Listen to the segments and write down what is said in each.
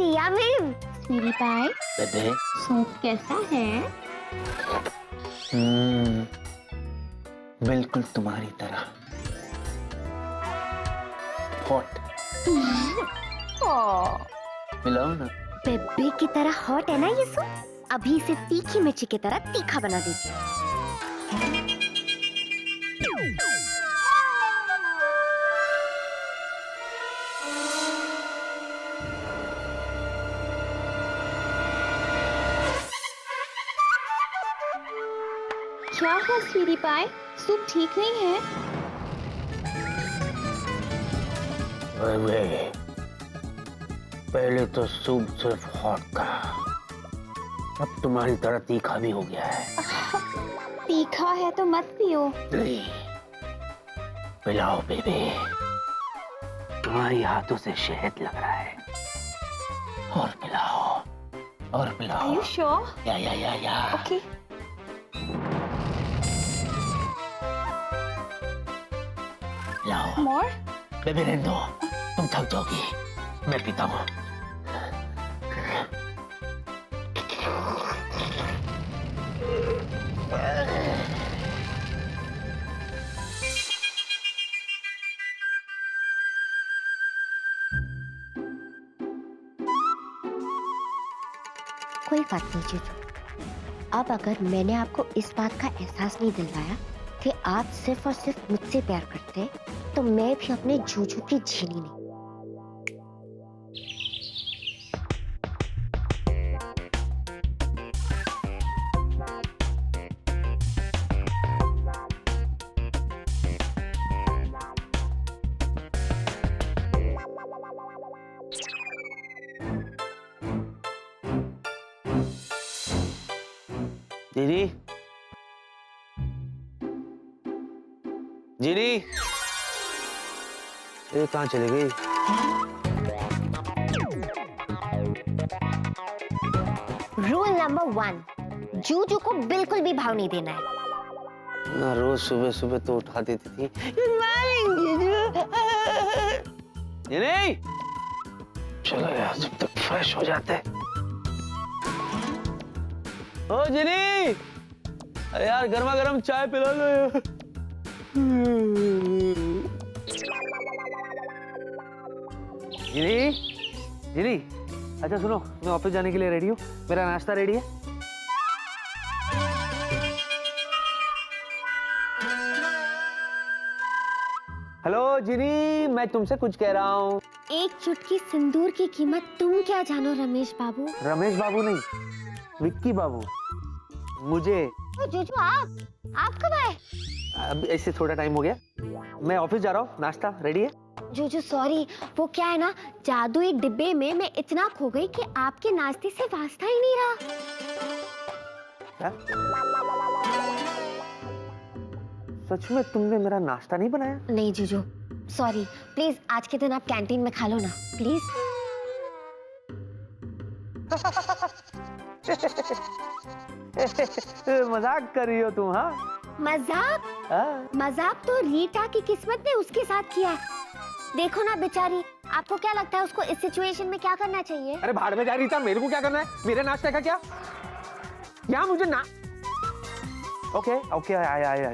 Yummy. Sweety पाई, बेबे soup कैसा है? बिल्कुल तुम्हारी तरह हॉट। मिलाओ ना। बेबे की तरह हॉट है ना ये सूप? अभी से तीखी मिर्ची की तरह तीखा बना देती हूँ। क्या है स्वीटी पाई? सूप ठीक नहीं है? बेबे पहले तो सूप सिर्फ हॉट था, अब तुम्हारी तरह तीखा भी हो गया है। तीखा है तो मत पियो। नहीं, पिलाओ बेबे, तुम्हारी हाथों से शहद लग रहा है। और पिलाओ, और पिलाओ। Are you sure? या। Okay. लाओ। More? बेबी रहने दो, तुम थक जाओगी, मैं पीता हूँ। कोई बात नहीं जीजू, अब अगर मैंने आपको इस बात का एहसास नहीं दिलवाया कि आप सिर्फ और सिर्फ मुझसे प्यार करते हैं, तो मैं भी अपने जूजू की झीनी नहीं। जीनी, जीनी, ये कहाँ चली गई? रूल नंबर 1, जूजू को बिल्कुल भी भाव नहीं देना है। ना रोज सुबह सुबह तो उठा देती थी। ये नहीं, चलो यार जब तक फ्रेश हो जाते। ओ जिनी, यार गर्मा गर्म चाय पिला लो यार। जिनी, जिनी, अच्छा सुनो, मैं ऑफिस जाने के लिए रेडी हूँ, मेरा नाश्ता रेडी है। हेलो जिनी, मैं तुमसे कुछ कह रहा हूँ। एक चुटकी सिंदूर की कीमत तुम क्या जानो रमेश बाबू। रमेश बाबू नहीं, विक्की बाबू। मुझे जूजू आप कब आए? अब ऐसे थोड़ा टाइम हो गया, मैं ऑफिस जा रहा हूँ, नाश्ता रेडी है। जूजू सॉरी, वो क्या है ना, जादुई डिब्बे में मैं इतना खो गई कि आपके नाश्ते से वास्ता ही नहीं रहा। क्या? सच में तुमने मेरा नाश्ता नहीं बनाया? नहीं जूजू सॉरी, प्लीज आज के दिन आप कैंटीन में खा लो ना प्लीज। मजाक कर रही हो तुम? हाँ मजाक? मजाक तो रीटा की किस्मत ने उसके साथ किया है। देखो ना बेचारी, आपको क्या लगता है उसको इस सिचुएशन में क्या करना चाहिए? अरे भाड़ में जा रीता, मेरे को क्या करना है? मेरे नाश्ते का क्या? क्या मुझे ना ओके ओके आया।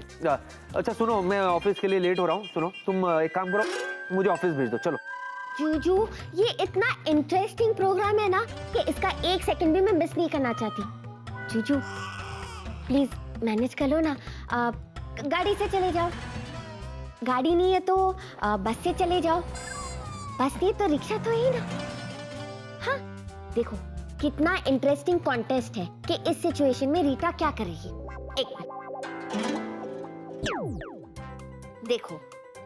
अच्छा सुनो, मैं ऑफिस के लिए लेट हो रहा हूँ। सुनो तुम एक काम करो, मुझे ऑफिस भेज दो। चलो जूजू, ये इतना इंटरेस्टिंग प्रोग्राम है ना कि इसका एक सेकंड भी मैं मिस नहीं करना चाहती। जूजू प्लीज मैनेज कर लो ना, गाड़ी से चले जाओ। गाड़ी नहीं है तो बस से चले जाओ। बस नहीं तो रिक्शा तो है ना। हाँ देखो कितना इंटरेस्टिंग कॉन्टेस्ट है कि इस सिचुएशन में रीटा क्या करेगी। एक मिनट देखो,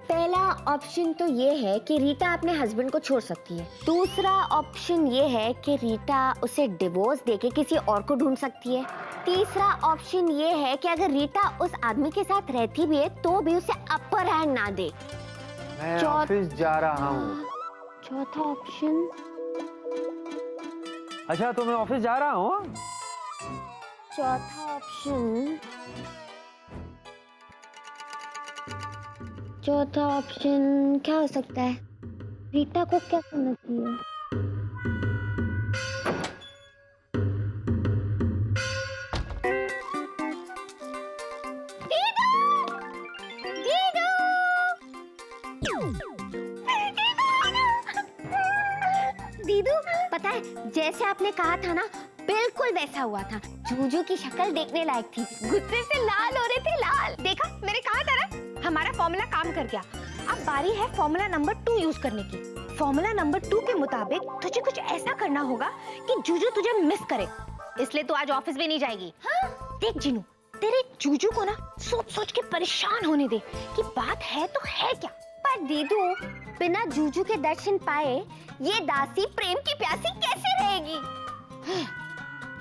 पहला ऑप्शन तो ये है कि रीटा अपने हस्बैंड को छोड़ सकती है। दूसरा ऑप्शन ये है कि रीटा उसे डिवोर्स देके किसी और को ढूंढ सकती है। तीसरा ऑप्शन ये है कि अगर रीटा उस आदमी के साथ रहती भी है तो भी उसे अपर हैंड ना दे। मैं ऑफिस जा रहा हूँ। चौथा ऑप्शन, अच्छा तो मैं ऑफिस जा रहा हूँ। चौथा ऑप्शन, चौथा ऑप्शन क्या हो सकता है? रीटा को क्या करना चाहिए? दीदू पता है जैसे आपने कहा था ना बिल्कुल वैसा हुआ था। जूजू की शक्ल देखने लायक थी, गुस्से से लाल हो रहे थे, लाल। देखा मैंने कहा था ना, हमारा फॉर्मूला काम कर गया। अब बारी है फॉर्मूला नंबर 2 यूज करने की। फॉर्मूला नंबर 2 के मुताबिक तुझे कुछ ऐसा करना होगा कि जूजू तुझे मिस करे, इसलिए तू आज ऑफिस भी नहीं जाएगी। हाँ? देख जीनू, तेरे जूजू को ना सोच सोच के परेशान होने दे कि बात है तो है क्या। पर दीदू बिना जूजू के दर्शन पाए ये दासी प्रेम की प्यासी कैसे रहेगी?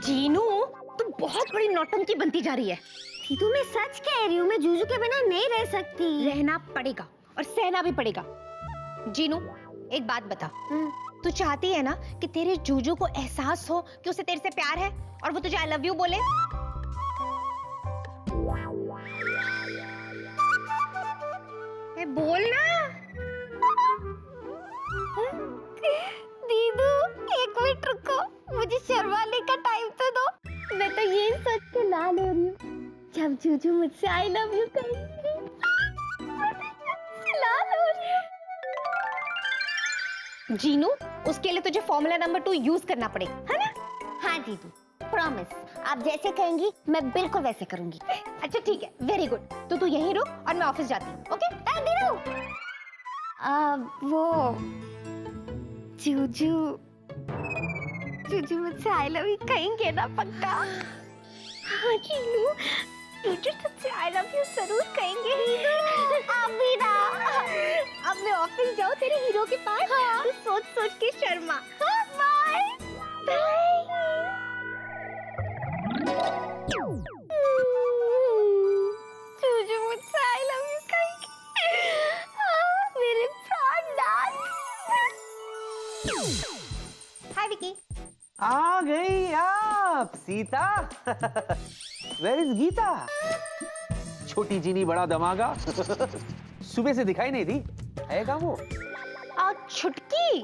जीनू तू बहुत बड़ी नौटंकी बनती जा रही है। दीदू मैं सच कह रही हूँ, मैं जूजू के बिना नहीं रह सकती। रहना पड़ेगा और सहना भी पड़ेगा। जीनू एक बात बता, तू चाहती है ना कि तेरे जूजू को एहसास हो कि उसे तेरे से प्यार है और वो तुझे आई लव यू बोले? बोल ना। दीदू एक मिनट रुको, मुझे शर्माने का टाइम तो दो। मैं तो ये सोच के लाल हो रही हूँ जब जूजू मुझसे आई लव यू कहेंगी। लाल हो रही हूँ। जीनू उसके लिए तुझे फॉर्मूला नंबर 2 यूज करना पड़ेगा, है ना? हाँ दीदू प्रॉमिस, आप जैसे कहेंगी मैं बिल्कुल वैसे करूंगी। अच्छा ठीक है, वेरी गुड। तो तू यहीं रुक और मैं ऑफिस जाती हूँ, ओके? दीदू वो जूजू मुझसे आई लव यू कहेंगे ना पक्का? हाँ जीनू, जूजू तुझसे आई लव यू जरूर कहेंगे। आप भी ना। अब मैं ऑफिस जाऊँ तेरे हीरो के पास? हाँ। तू सोच सोच के शर्मा। Bye bye. जूजू मुझसे आई लव यू कहेंगे। मेरे प्राणनाथ। हाय विकी। आ गई आप सीता। Where is Gita? छोटी जीनी बड़ा दमागा। सुबह से दिखाई नहीं दी, है कहाँ वो? छुटकी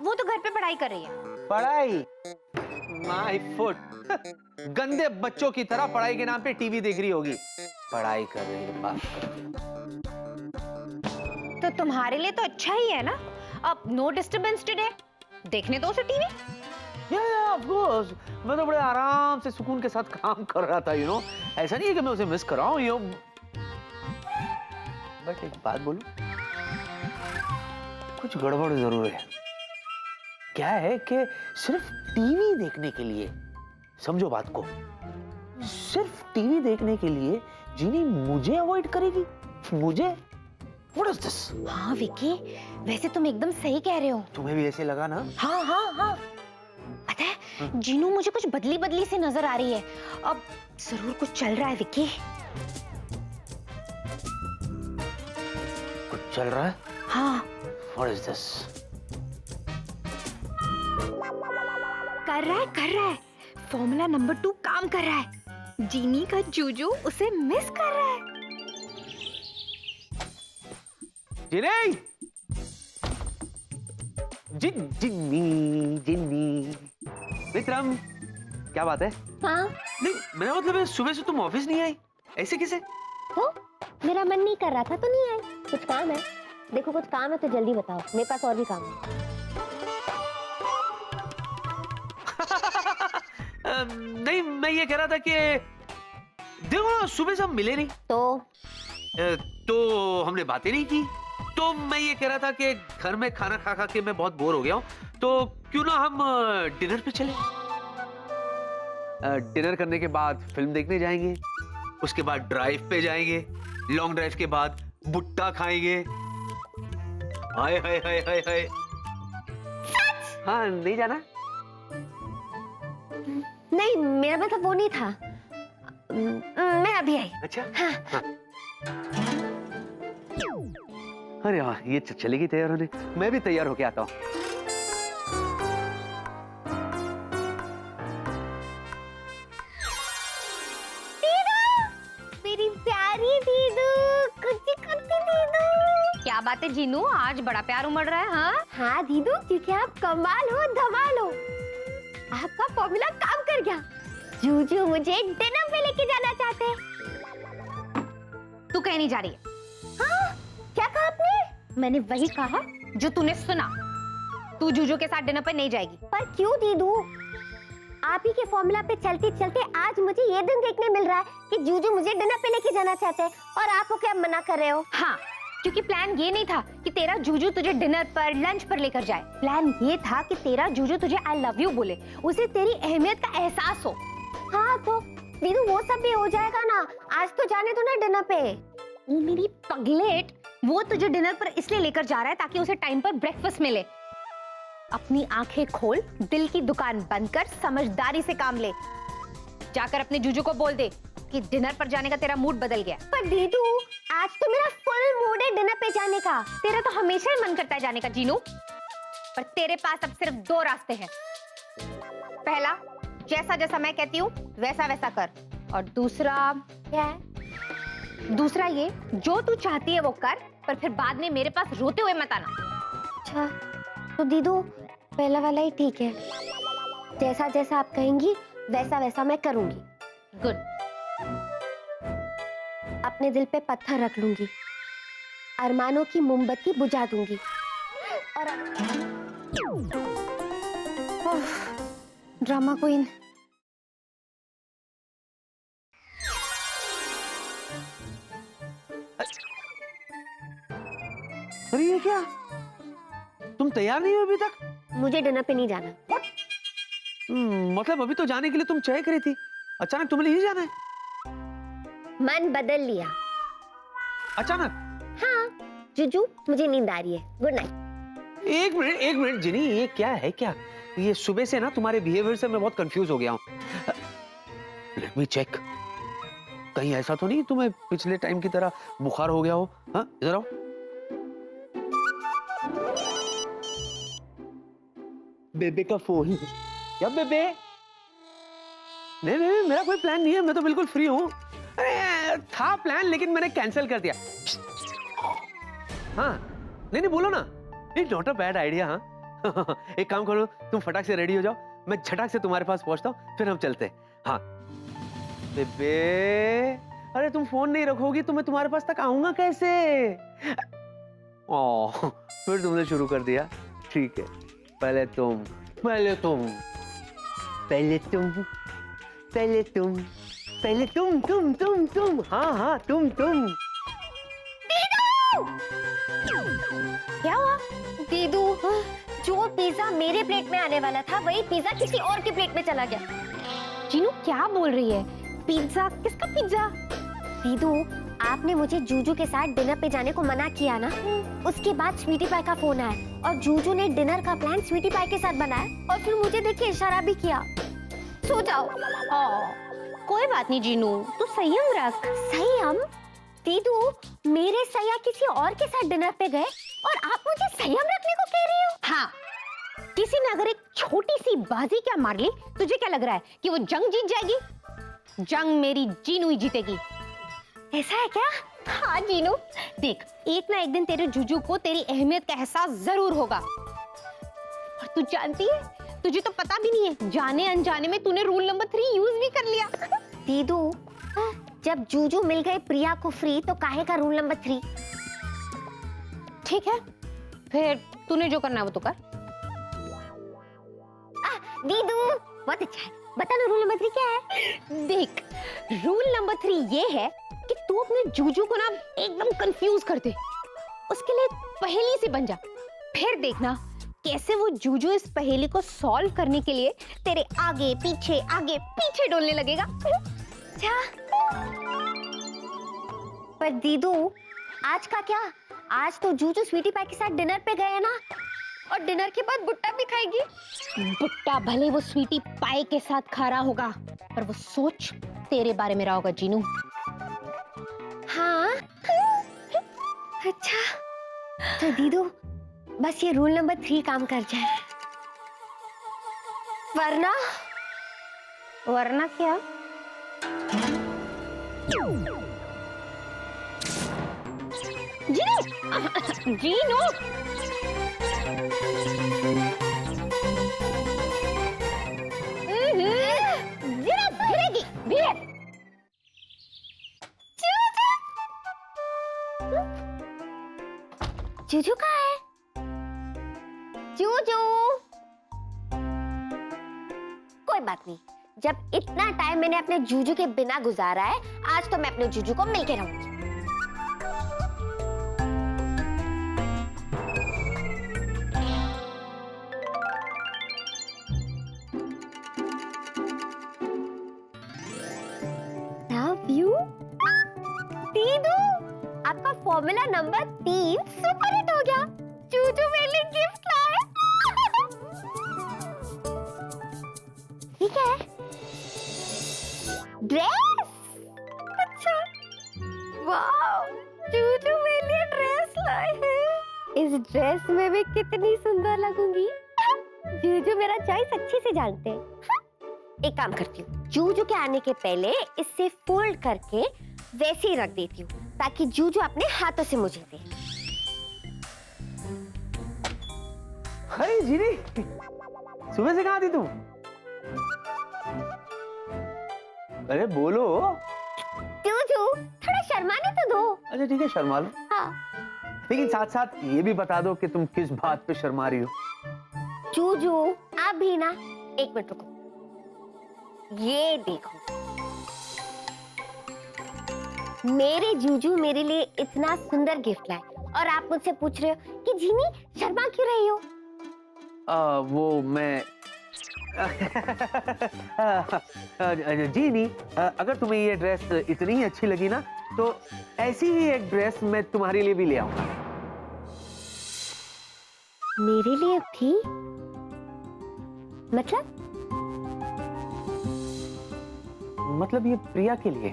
वो तो घर पे पढ़ाई कर रही है। पढ़ाई? My foot. गंदे बच्चों की तरह पढ़ाई के नाम पे टीवी देख रही होगी। पढ़ाई कर रही है, बात कर रही है। तो तुम्हारे लिए तो अच्छा ही है ना, अब नो डिस्टरबेंस टुडे, देखने दो उसे टीवी। ऑफ कोर्स, मैं तो बड़े आराम से सुकून के साथ काम कर रहा था, यू नो। ऐसा नहीं है कि मैं उसे मिस कर रहा हूँ, यू। बट एक बात बोलूं, कुछ गड़बड़ जरूर है। क्या है कि सिर्फ टीवी देखने के लिए, समझो बात को, सिर्फ टीवी देखने के लिए जीनी मुझे अवॉइड करेगी? मुझे? What is this? हाँ विकी, वैसे तुम एकदम सही कह रहे हो। तुम्हें भी ऐसे लगा ना? हाँ हाँ हाँ। पता है जीनू मुझे कुछ बदली बदली सी नजर आ रही है। अब जरूर कुछ चल रहा है विकी। कुछ चल रहा है? हाँ। What is this? कर रहा है। फॉर्मूला नंबर 2 काम कर रहा है। जीनी का जूजू उसे मिस कर रहा है। जिनी! जिन्नी विक्रम, क्या बात है? हाँ नहीं, मेरा मतलब है सुबह से तुम ऑफिस नहीं आई, ऐसे कैसे? तो मेरा मन नहीं कर रहा था तो नहीं आई। कुछ काम है? देखो कुछ काम है तो जल्दी बताओ, मेरे पास और भी काम है। नहीं, मैं ये कह रहा था कि देखो सुबह से हम मिले नहीं, तो हमने बातें नहीं की। तो मैं ये कह रहा था कि घर में खाना खा खा के मैं बहुत बोर हो गया हूँ, तो क्यों ना हम डिनर पे चले? डिनर करने के बाद फिल्म देखने जाएंगे, उसके बाद ड्राइव पे जाएंगे, लॉन्ग ड्राइव के बाद भुट्टा खाएंगे। हाय हाय हाय हाय हाय। हाँ, नहीं जाना? नहीं, मेरा मतलब वो नहीं था। मैं अभी आई। अच्छा। हाँ। हाँ। अरे वाह, ये चलेगी तैयार होने, मैं भी तैयार होके आता हूँ। मेरी प्यारी दीदू, कुछ दीदू। क्या बात है जीनू, आज बड़ा प्यार उमड़ रहा है? हाँ हाँ दीदू, क्योंकि आप कमाल हो, धमाल हो। आपका फॉर्मूला काम कर गया। जूजू मुझे डिनर पे लेके जाना चाहते हैं। तू कहीं नहीं जा रही है। हाँ, क्या कहा आपने? मैंने वही कहा जो तूने सुना। तू जूजू के साथ डिनर पे नहीं जाएगी। पर क्यों दीदू? आप ही के फॉर्मूला पे चलते चलते आज मुझे ये दिन देखने मिल रहा है कि जूजू मुझे डिनर पे लेके जाना चाहते हैं और आप क्या मना कर रहे हो? हाँ, क्योंकि प्लान ये नहीं था कि तेरा जूजू तुझे डिनर पर लंच पर लेकर जाए। प्लान ये था कि तेरा जूजू तुझे आई लव यू बोले, उसे तेरी अहमियत का एहसास हो। हाँ तो दीदू वो सब भी हो जाएगा ना, आज तो जाने दो ना डिनर पे। वो मेरी पगलेट, वो तुझे डिनर पर इसलिए लेकर जा रहा है ताकि उसे टाइम पर ब्रेकफास्ट मिले। अपनी आंखें खोल, दिल की दुकान बंद कर, समझदारी से काम ले। जाकर अपने जूजू को बोल दे कि डिनर पर जाने का तेरा मूड बदल गया। पर दीदू आज तो मेरा फुल मूड है डिनर पे जाने का। तेरा तो हमेशा ही मन करता है जाने का जीनू, पर तेरे पास अब सिर्फ 2 रास्ते हैं। पहला, जैसा जैसा मैं कहती हूँ वैसा वैसा कर, और दूसरा क्या है? दूसरा ये, जो तू चाहती है वो कर, पर फिर बाद में मेरे पास रोते हुए मत आना। अच्छा तो दीदू पहला वाला ही ठीक है, जैसा जैसा आप कहेंगी वैसा वैसा मैं करूंगी। गुड। अपने दिल पे पत्थर रख लूंगी, अरमानों की मोमबत्ती बुझा दूंगी और ड्रामा क्वीन। अरे ये क्या, तुम तैयार नहीं हो अभी तक? मुझे डिनर पे नहीं जाना। मतलब अभी तो जाने के लिए तुम चेक रही थी, अचानक तुम्हें नहीं जाना है? मन बदल लिया। अचानक? हाँ जुजू मुझे नींद आ रही है, गुड नाइट। एक मिनट जिनी, ये क्या है? क्या ये सुबह से ना तुम्हारे बिहेवियर से मैं बहुत कंफ्यूज हो गया हूँ। लेट मी चेक, कहीं ऐसा तो नहीं तुम्हें पिछले टाइम की तरह बुखार हो गया हो? हाँ इधर आओ। बेबे का फोन। क्या बेबे? नहीं नहीं मेरा कोई प्लान नहीं है, मैं तो बिल्कुल फ्री हूँ। अरे था प्लान लेकिन मैंने कैंसिल कर दिया। हाँ नहीं नहीं बोलो ना, it's not a bad idea. हाँ एक काम करो, तुम फटाक से रेडी हो जाओ, मैं झटाक से तुम्हारे पास पहुंचता हूँ, फिर हम चलते हैं। हाँ बेबे, अरे तुम फोन नहीं रखोगी तो मैं तुम्हारे पास तक आऊंगा कैसे? ओह फिर तुमने शुरू कर दिया। ठीक है, पहले तुम पहले तुम पहले तुम पहले तुम पहले तुम हाँ तुम। क्या हुआ? दीदू जो पिज्जा मेरे प्लेट में आने वाला था वही पिज्जा किसी और के प्लेट में चला गया। जीनू क्या बोल रही है? पिज्जा? किसका पिज्जा? दीदू आपने मुझे जूजू के साथ डिनर पे जाने को मना किया ना, उसके बाद स्वीटी पाई का फोन आया और जूजू ने डिनर का प्लान स्वीटी पाई के साथ बनाया और फिर मुझे देख के इशारा भी किया। सो जाओ। कोई बात नहीं जीनू, तू संयम रख। संयम? दीदू मेरे सैया किसी और के साथ डिनर पे गए और आप मुझे संयम रखने को कह रही हो? हाँ, किसी ने अगर एक छोटी सी बाजी क्या मार ली, तुझे क्या लग रहा है कि वो जंग जीत जाएगी? जंग मेरी जीनू ही जीतेगी। ऐसा है क्या? हाँ जीनू, देख एक ना एक दिन तेरे जूजू को तेरी अहमियत का एहसास जरूर होगा। और तू जानती है, तुझे तो पता भी नहीं है, जाने अनजाने में तूने रूल नंबर 3 यूज भी कर लिया। दीदू जब जूजू मिल गए प्रिया को फ्री तो काहे का रूल नंबर 3? ठीक है, फिर तूने जो करना है वो तो कर। दीदू बहुत अच्छा है, बता ना रूल नंबर 3 क्या है? देख रूल नंबर 3 ये है कि तू अपने जूजू को ना एकदम कंफ्यूज कर दे, उसके लिए पहेली से बन जा। फिर देखना कैसे वो जूजू इस पहेली को सॉल्व करने के लिए तेरे आगे पीछे डोलने लगेगा। अच्छा पर दीदू आज का क्या? आज तो जूजू स्वीटी पाई के साथ डिनर पे गए हैं ना, और डिनर के बाद बुट्टा भी खाएगी। बुट्टा भले वो स्वीटी पाई के साथ खा रहा होगा, पर वो सोच तेरे बारे में रहा होगा जीनू। हाँ अच्छा तो दीदू बस ये रूल नंबर 3 काम कर जाए, वरना क्या? जीनू जीनू गिरेगी, गिरे। जूजू कहाँ है? जूजू जूजू। कोई बात नहीं, जब इतना टाइम मैंने अपने जूजू के बिना गुजारा है, आज तो मैं अपने जूजू को मिलके रहूंगी। लव यू दीदू, आपका फॉर्मूला नंबर 3 सुपर हिट हो गया। जूजू मेरे लिए गिफ्ट लाए। ठीक है, ड्रेस। अच्छा, वाह, जूजू मेरे लिए ड्रेस लाए हैं। इस ड्रेस में मैं कितनी सुंदर लगूंगी। जूजू मेरा चॉइस अच्छे से जानते हैं। एक काम करती हूँ, जूजू के आने के पहले इससे फोल्ड करके वैसे ही रख देती हूँ, ताकि जूजू अपने हाथों से मुझे दे। अरे जीनी, सुबह से कहाँ थी तुम? अरे बोलो। जूजू थोड़ा शर्माने तो दो। अच्छा ठीक है, शर्मा लो। हाँ। लेकिन साथ साथ ये भी बता दो कि तुम किस बात पे शर्मा रही हो। जूजू आप भी ना, एक मिनट रुको, ये देखो, मेरे जूजू मेरे लिए इतना सुंदर गिफ्ट लाए और आप मुझसे पूछ रहे हो कि जीनी शर्मा क्यों रही हो? वो मैं जी नहीं, अगर तुम्हें ये ड्रेस इतनी ही अच्छी लगी ना, तो ऐसी ही एक ड्रेस मैं तुम्हारे लिए भी ले आऊंगा। मेरे लिए भी? मतलब ये प्रिया के लिए।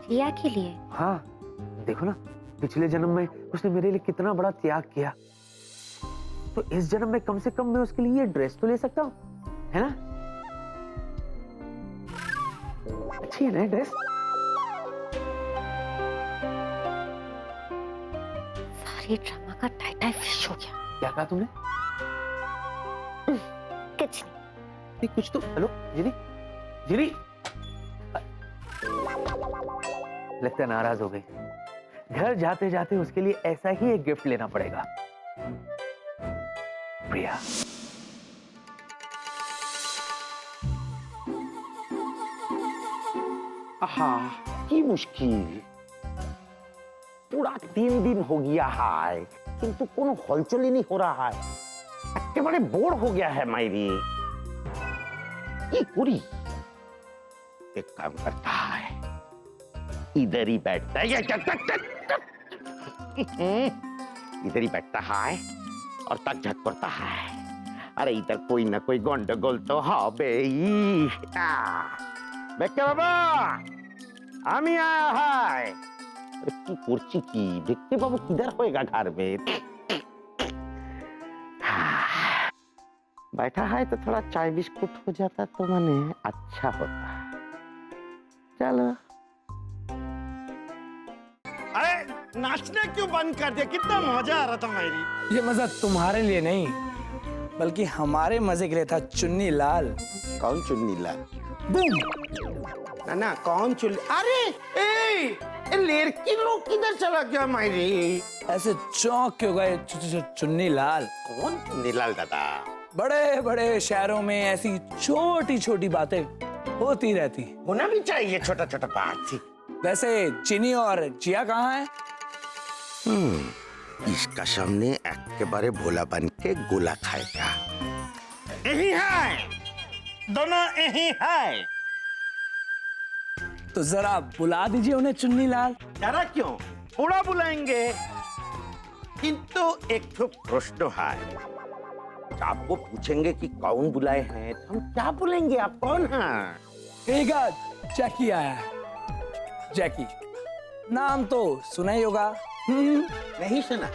प्रिया के लिए? हाँ, देखो ना, पिछले जन्म में उसने मेरे लिए कितना बड़ा त्याग किया, तो इस जन्म में कम से कम मैं उसके लिए ये ड्रेस तो ले सकता हूँ, है ना? अच्छी है ना ड्रेस? सारी ड्रामा का टाइटाई फिश हो गया। क्या कहा तुमने? कुछ नहीं, कुछ तो। हेलो जीनी, जीनी, लगता है नाराज हो गई। घर जाते जाते उसके लिए ऐसा ही एक गिफ्ट लेना पड़ेगा। प्रिया, की मुश्किल पूरा 3 दिन हो गया है, किंतु कोनो हलचल ही नहीं हो रहा है। एकेबारे बोर हो गया है मायरी। ये पूरी एक काम करता है, इधर ही बैठता है, इधर ही बैठता है और तक झक करता है। अरे इधर कोई ना कोई गंडगोल तो হবে। বেকে বাবা, আমি आया है। अरे की করছি কি, দেখতে বাবু किधर होएगा घर में। बैठा है तो थोड़ा चाय बिस्कुट हो जाता तो मैंने अच्छा होता। चलो। अरे नाचना क्यों बंद कर दिया? कितना मजा आ रहा था मेरी। ये मजा तुम्हारे लिए नहीं, बल्कि हमारे मजे के लिए था। चुन्नी लाल। कौन चुन्नी लाल? बूम। ना कौन चुन्नी? अरे लड़की लोग किधर चला गया मायरी? ऐसे चौंक क्यों गए? चुन्नी लाल। कौन चुन्नी लाल दादा? बड़े बड़े शहरों में ऐसी छोटी छोटी बातें होती रहती। होना भी चाहिए छोटा छोटा बात थी। वैसे चीनी और जिया कहाँ है? इसका सामने एकेबारे भोला बन के गोला खाएगा। यही है, दोनों यही है। तो जरा बुला दीजिए उन्हें चुन्नी लाल। जरा क्यों, पूरा बुलाएंगे, किंतु एक तो प्रश्न है। आपको पूछेंगे कि कौन बुलाए हैं, तो हम क्या बोलेंगे? आप कौन हैं? ठीक है, जैकी आया है। जैकी नाम तो सुना ही होगा। नहीं सुना।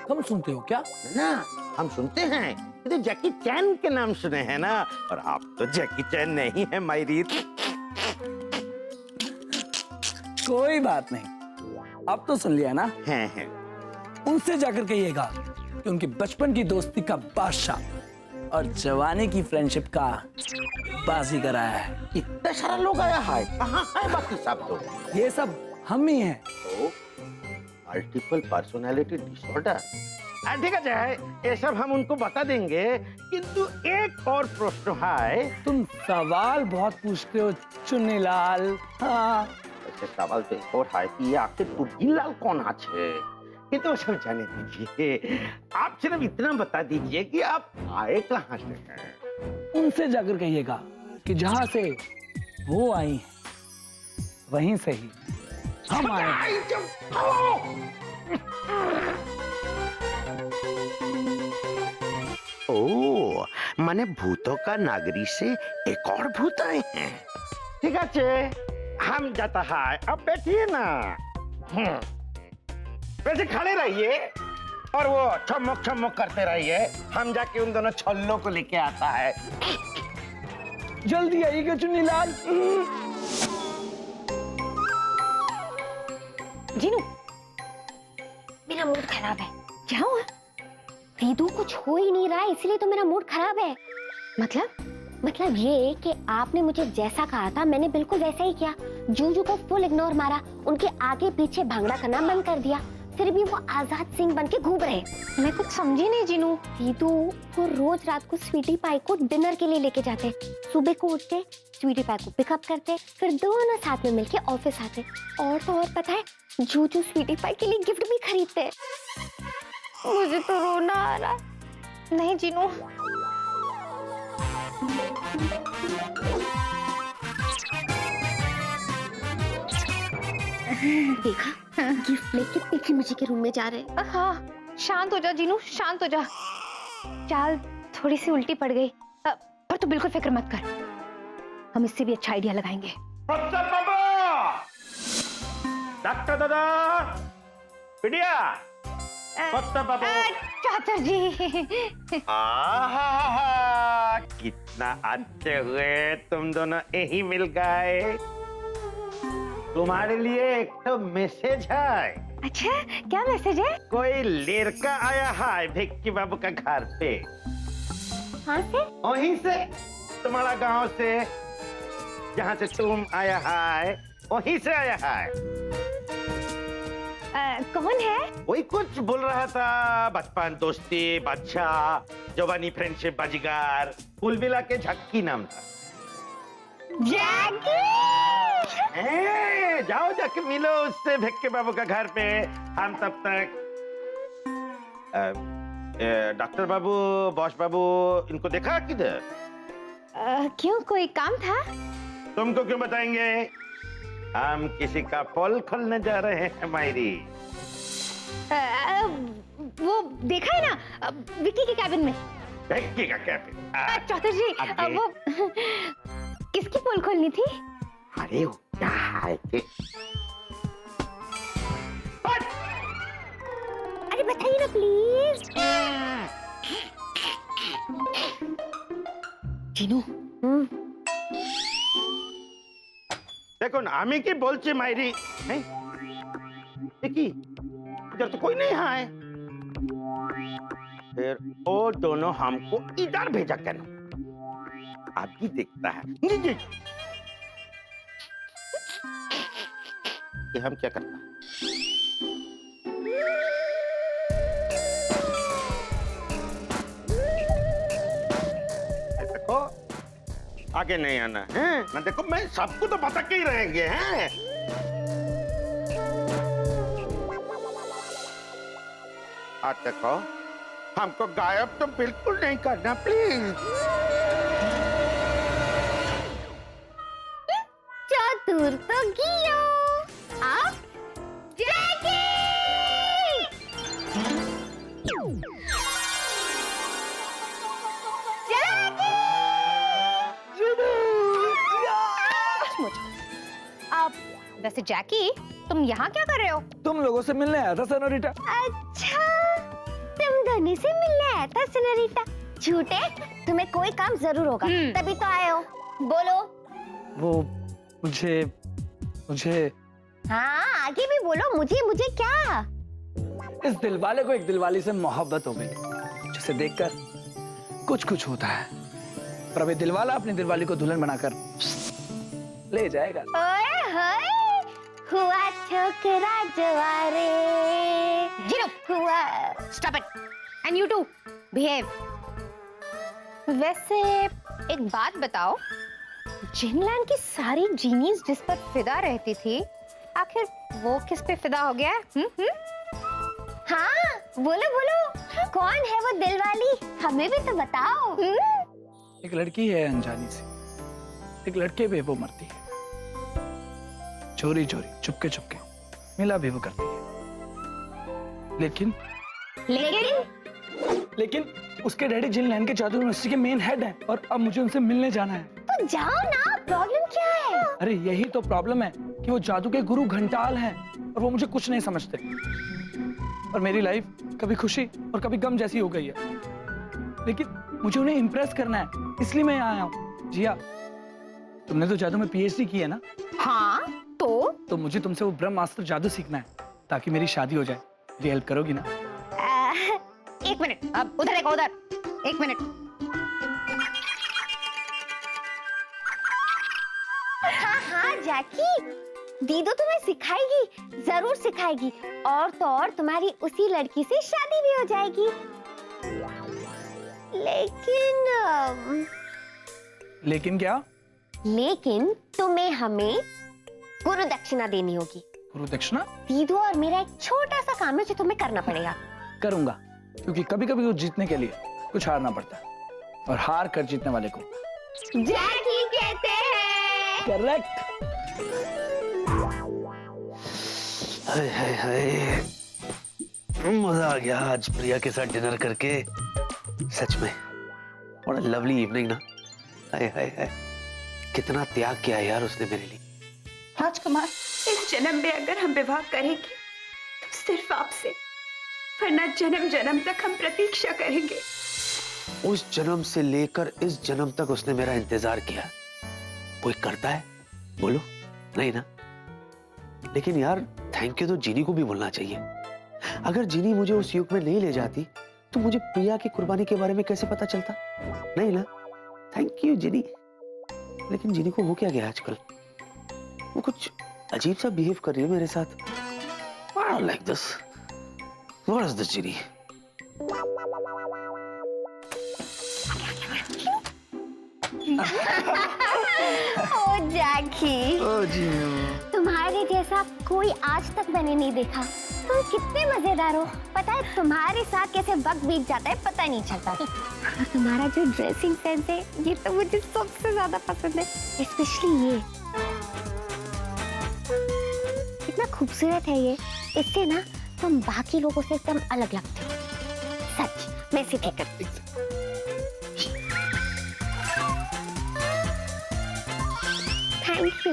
तुम सुनते हो क्या? ना, हम सुनते हैं। ये तो जैकी चैन के नाम सुने हैं ना, और आप तो जैकी चैन नहीं है मायरी। कोई बात नहीं, अब तो सुन लिया ना। हैं। उनसे जाकर कहिएगा कि उनकी बचपन की दोस्ती का बादशाह और जवानी की फ्रेंडशिप का बाजी कराया है। इतना सारा लोग आया है, कहाँ है बाकी सब लोग? ये सब हम ही हैं। Multiple personality disorder. ठीक है, ये सब हम उनको बता देंगे, किंतु एक और प्रश्न है। तुम सवाल बहुत पूछते हो चुन्नीलाल। हाँ ऐसे सवाल तो एक और है कि ये आखिर टुन्नीलाल कौन है? ये तो सब जाने दीजिए, आप सिर्फ इतना बता दीजिए कि आप आए कहाँ से हैं। उनसे जाकर कहिएगा कि जहां से वो आई हैं, वहीं से ही हम आए हैं। ओ, माने भूतों का नागरी से एक और भूत आए हैं। ठीक है, हम जाता है, अब बैठिए ना। वैसे खड़े रहिए और वो छमक छमक करते रहिए, हम जाके उन दोनों छल्लों को लेके आता है। जल्दी आइएगा चुन्नीलाल। जीनू, मेरा मूड खराब है। क्या हुआ? दीदू कुछ हो ही नहीं रहा है, इसलिए तो मेरा मूड खराब है। मतलब ये कि आपने मुझे जैसा कहा था मैंने बिल्कुल वैसा ही किया। जूजू को फुल इग्नोर मारा, उनके आगे पीछे भांगड़ा करना बंद कर दिया, फिर भी वो आजाद सिंह बन के घूम रहे। मैं कुछ समझी नहीं जीनू। दीदू वो रोज रात को स्वीटी पाई को डिनर के लिए लेके जाते, सुबह को उठते स्वीटी पाई को पिकअप करते, फिर दोनों साथ में मिलके ऑफिस आते। और तो और पता है, जूजू स्वीटी पाई के लिए गिफ्ट भी खरीदते। मुझे तो रोना आ रहा। नहीं जीनू, देखा गिफ्ट लेके पीछे मुझे के रूम में जा रहे। हाँ शांत हो जा जीनू, शांत हो जा। चाल थोड़ी सी उल्टी पड़ गई, पर तू बिल्कुल फिक्र मत कर, हम इससे भी अच्छा आइडिया लगाएंगे। डॉक्टर दादा, बिटिया, चाचा जी। आहा, कितना अच्छे हुए तुम दोनों यही मिल गए। तुम्हारे लिए एक तो मैसेज है। अच्छा, क्या मैसेज है? कोई लड़का आया है भिक्की बाबू का घर पे। हाँ से? वहीं से, तुम्हारा गांव से, जहाँ से तुम आया है वहीं से आया है। कौन है? वही कुछ बोल रहा था, बचपन दोस्ती, बादशाह, जवानी फ्रेंडशिप, बाजीगर, कुल मिला के झक्की नाम था। जैकी! जाओ जाके मिलो उससे भिक्की बाबू का घर पे। हम तब तक डॉक्टर बाबू, बॉस बाबू, इनको देखा किधर? क्यों, कोई काम था? तुमको क्यों बताएंगे? हम किसी का पोल खोलने जा रहे हैं मायरी। वो देखा है ना विक्की के कैबिन में। भिक्की का कैबिन? चौधरी जी, आगे। वो किसकी पोल खोलनी थी? अरे वो क्या है अरे बताइए ना प्लीज। जीनू, देखो ना, আমি কি বলছি মাইরি? देखी इधर तो कोई नहीं है। फिर वो दोनों हमको इधर भेजा क्या? आप ही देखता है जी। कि हम क्या करता है? देखो आगे नहीं आना है ना। देखो मैं सबको तो बता के ही रहेंगे हैं। आज देखो हमको गायब तो बिल्कुल नहीं करना प्लीज। चतुर तो गियो आप जैकी। आप वैसे जैकी, तुम यहाँ क्या कर रहे हो? तुम लोगों से मिलने आया था सनोरिटा। अच्छा, तुम दोनों से मिलने आया था सनोरिटा। झूठे, तुम्हें कोई काम जरूर होगा तभी तो आए हो। बोलो। वो मुझे हाँ आगे भी बोलो। मुझे क्या? इस दिलवाले को एक दिलवाली से मोहब्बत हो गई, जिसे देखकर कुछ होता है, पर अभी दिलवाला अपनी दिलवाली को दुल्हन बनाकर ले जाएगा। ओए होए, हुआ छोकरा जवारे जीरो हुआ। Stop it and you too behave. वैसे एक बात बताओ, जिनलैंड की सारी जीनीज जिस पर फिदा रहती थी, आखिर वो किस पे फिदा हो गया है? हाँ बोलो बोलो, कौन है वो दिल वाली, हमें भी तो बताओ। एक लड़की है अनजानी सी, एक लड़के पे वो मरती है, चोरी चोरी चुपके चुपके मिला भी वो करती है, लेकिन लेकिन उसके डैडी जिनलैंड के जादू यूनिवर्सिटी के मेन हेड हैं और अब मुझे उनसे मिलने जाना है। तो जाओ ना, प्रॉब्लम क्या है? अरे यही तो प्रॉब्लम है कि वो जादू के गुरु घंटाल हैं और वो मुझे कुछ नहीं समझते, और मेरी लाइफ कभी खुशी और कभी गम जैसी हो गई है, लेकिन मुझे उन्हें इम्प्रेस करना है, इसलिए मैं यहाँ आया हूँ। जिया, तुमने तो जादू में पीएचडी की है ना? हाँ तो मुझे तुमसे वो ब्रह्मास्त्र जादू सीखना है ताकि मेरी शादी हो जाए। मेरी हेल्प करोगी ना? एक मिनट, अब उधर देखो, उधर एक मिनट। हाँ जैकी, दीदू तुम्हें सिखाएगी, जरूर सिखाएगी, और तो और तुम्हारी उसी लड़की से शादी भी हो जाएगी। लेकिन क्या? लेकिन तुम्हें हमें गुरु दक्षिणा देनी होगी। गुरु दक्षिणा? दीदू और मेरा एक छोटा सा काम है जो तुम्हें करना पड़ेगा। करूंगा, क्योंकि कभी कभी वो जीतने के लिए कुछ हारना पड़ता है, और हार कर जीतने वाले को जैकी कहते हैं। करेक्ट। हाय हाय हाय, मजा आ गया आज प्रिया के साथ डिनर करके, सच में बड़ा लवली इवनिंग ना। हाय हाय हाय, कितना त्याग किया यार उसने मेरे लिए। राजकुमार, इस जन्म में अगर हम विवाह करेंगे तो सिर्फ आपसे, वरना जन्म जन्म तक हम प्रतीक्षा करेंगे। उस जन्म से लेकर इस जन्म तक उसने मेरा इंतजार किया। कोई करता है? बोलो नहीं ना। लेकिन यार थैंक यू तो जीनी को भी बोलना चाहिए। अगर जीनी मुझे उस युग में नहीं ले जाती तो मुझे प्रिया की कुर्बानी के बारे में कैसे पता चलता? नहीं ना। थैंक यू जीनी। लेकिन जीनी को हो क्या गया आजकल? वो कुछ अजीब सा बिहेव कर रही है मेरे साथ। I don't like this. What is this, जीनी? ओ जैकी, तुम्हारे जैसा कोई आज तक मैंने नहीं देखा। तुम कितने मजेदार हो। पता है तुम्हारे साथ कैसे वक्त बीत जाता है पता नहीं चलता। और तुम्हारा जो ड्रेसिंग सेंस है ये तो मुझे सबसे ज्यादा पसंद है, स्पेशली ये कितना खूबसूरत है ये। इससे ना तुम बाकी लोगों से एकदम अलग लगते हो। सच, मैं इसे ठीक करती हूँ। थैंक यू,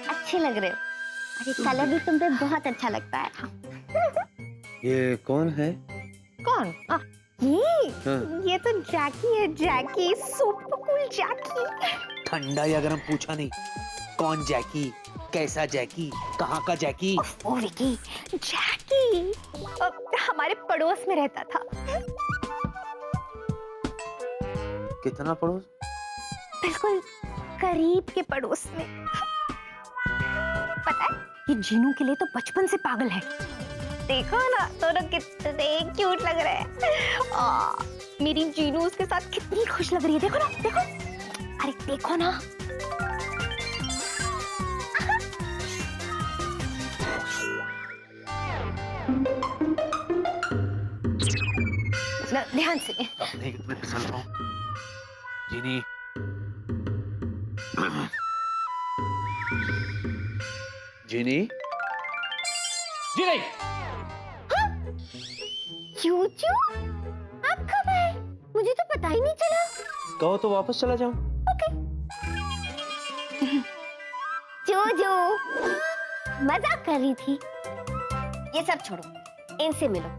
अच्छे लग रहे हो। अरे कलर भी तुम पे बहुत अच्छा लगता है। ये कौन है? कौन? ये तो जैकी है, जैकी, सुपर कूल जैकी। ठंडा या गरम पूछा नहीं। कौन जैकी? कैसा जैकी? कहाँ का जैकी? ओ विकी, जैकी हमारे पड़ोस में रहता था। कितना पड़ोस? बिल्कुल करीब के पड़ोस में। पता है ये जीनू के लिए तो बचपन से पागल है। देखो ना दोनों कितने क्यूट लग रहे हैं। मेरी जीनू उसके साथ कितनी खुश लग रही है। देखो ना, देखो, अरे देखो ना। ध्यान से। मैं फिसल रहा हूँ। जीनी, जीनी, जीनी, चूचू, आप कब आए? मुझे तो पता ही नहीं चला। कहो तो वापस चला जाऊं। चूचू, मजाक कर रही थी। ये सब छोड़ो, इनसे मिलो।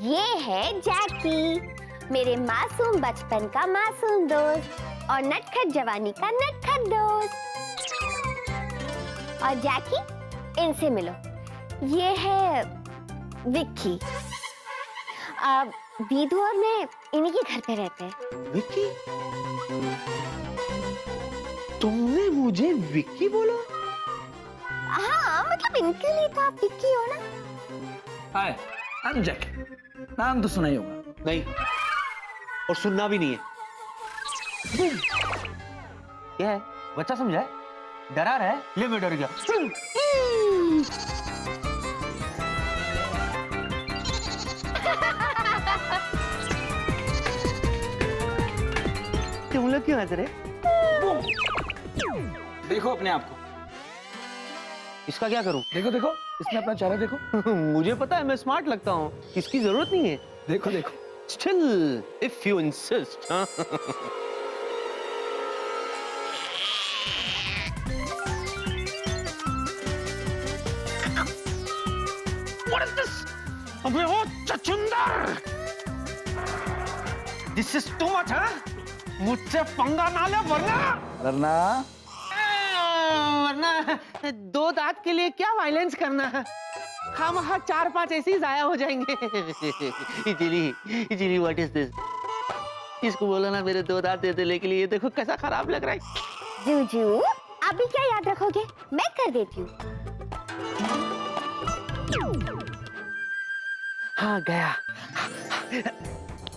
ये है जैकी, मेरे मासूम बचपन का मासूम दोस्त और नटखट जवानी का नटखट दोस्त। और जैकी, इनसे मिलो। ये है विक्की। दीदू और मैं इन्हीं के घर पे रहते हैं। विक्की? तुमने मुझे विक्की बोला? हाँ मतलब इनके लिए तो आप विक्की हो ना। हाय, आई एम जैकी। नाम तो सुना ही होगा। नहीं, और सुनना भी नहीं है। क्या है? बच्चा समझा है? डरा रहा है? ले मैं डर गया। तुम लोग क्यों हंस रहे? देखो अपने आप को, इसका क्या करूं? देखो देखो, इसमें अपना चेहरा देखो। मुझे पता है मैं स्मार्ट लगता हूँ, इसकी जरूरत नहीं है। देखो देखो। Still, if you insist, huh? What is this? अबे ओ चचुंदर! This is too much, huh? मुझसे पंगा ना ले वरना वरना 2 दांत के लिए क्या वायलेंस करना है? खामखा 4-5 ऐसे ही जाया हो जाएंगे। Easily what is this? इसको बोलो ना मेरे 2 दांत दे दे, लेकिन ये देखो कैसा खराब लग रहा है। जूजू अभी क्या याद रखोगे, मैं कर देती हूँ। हाँ गया।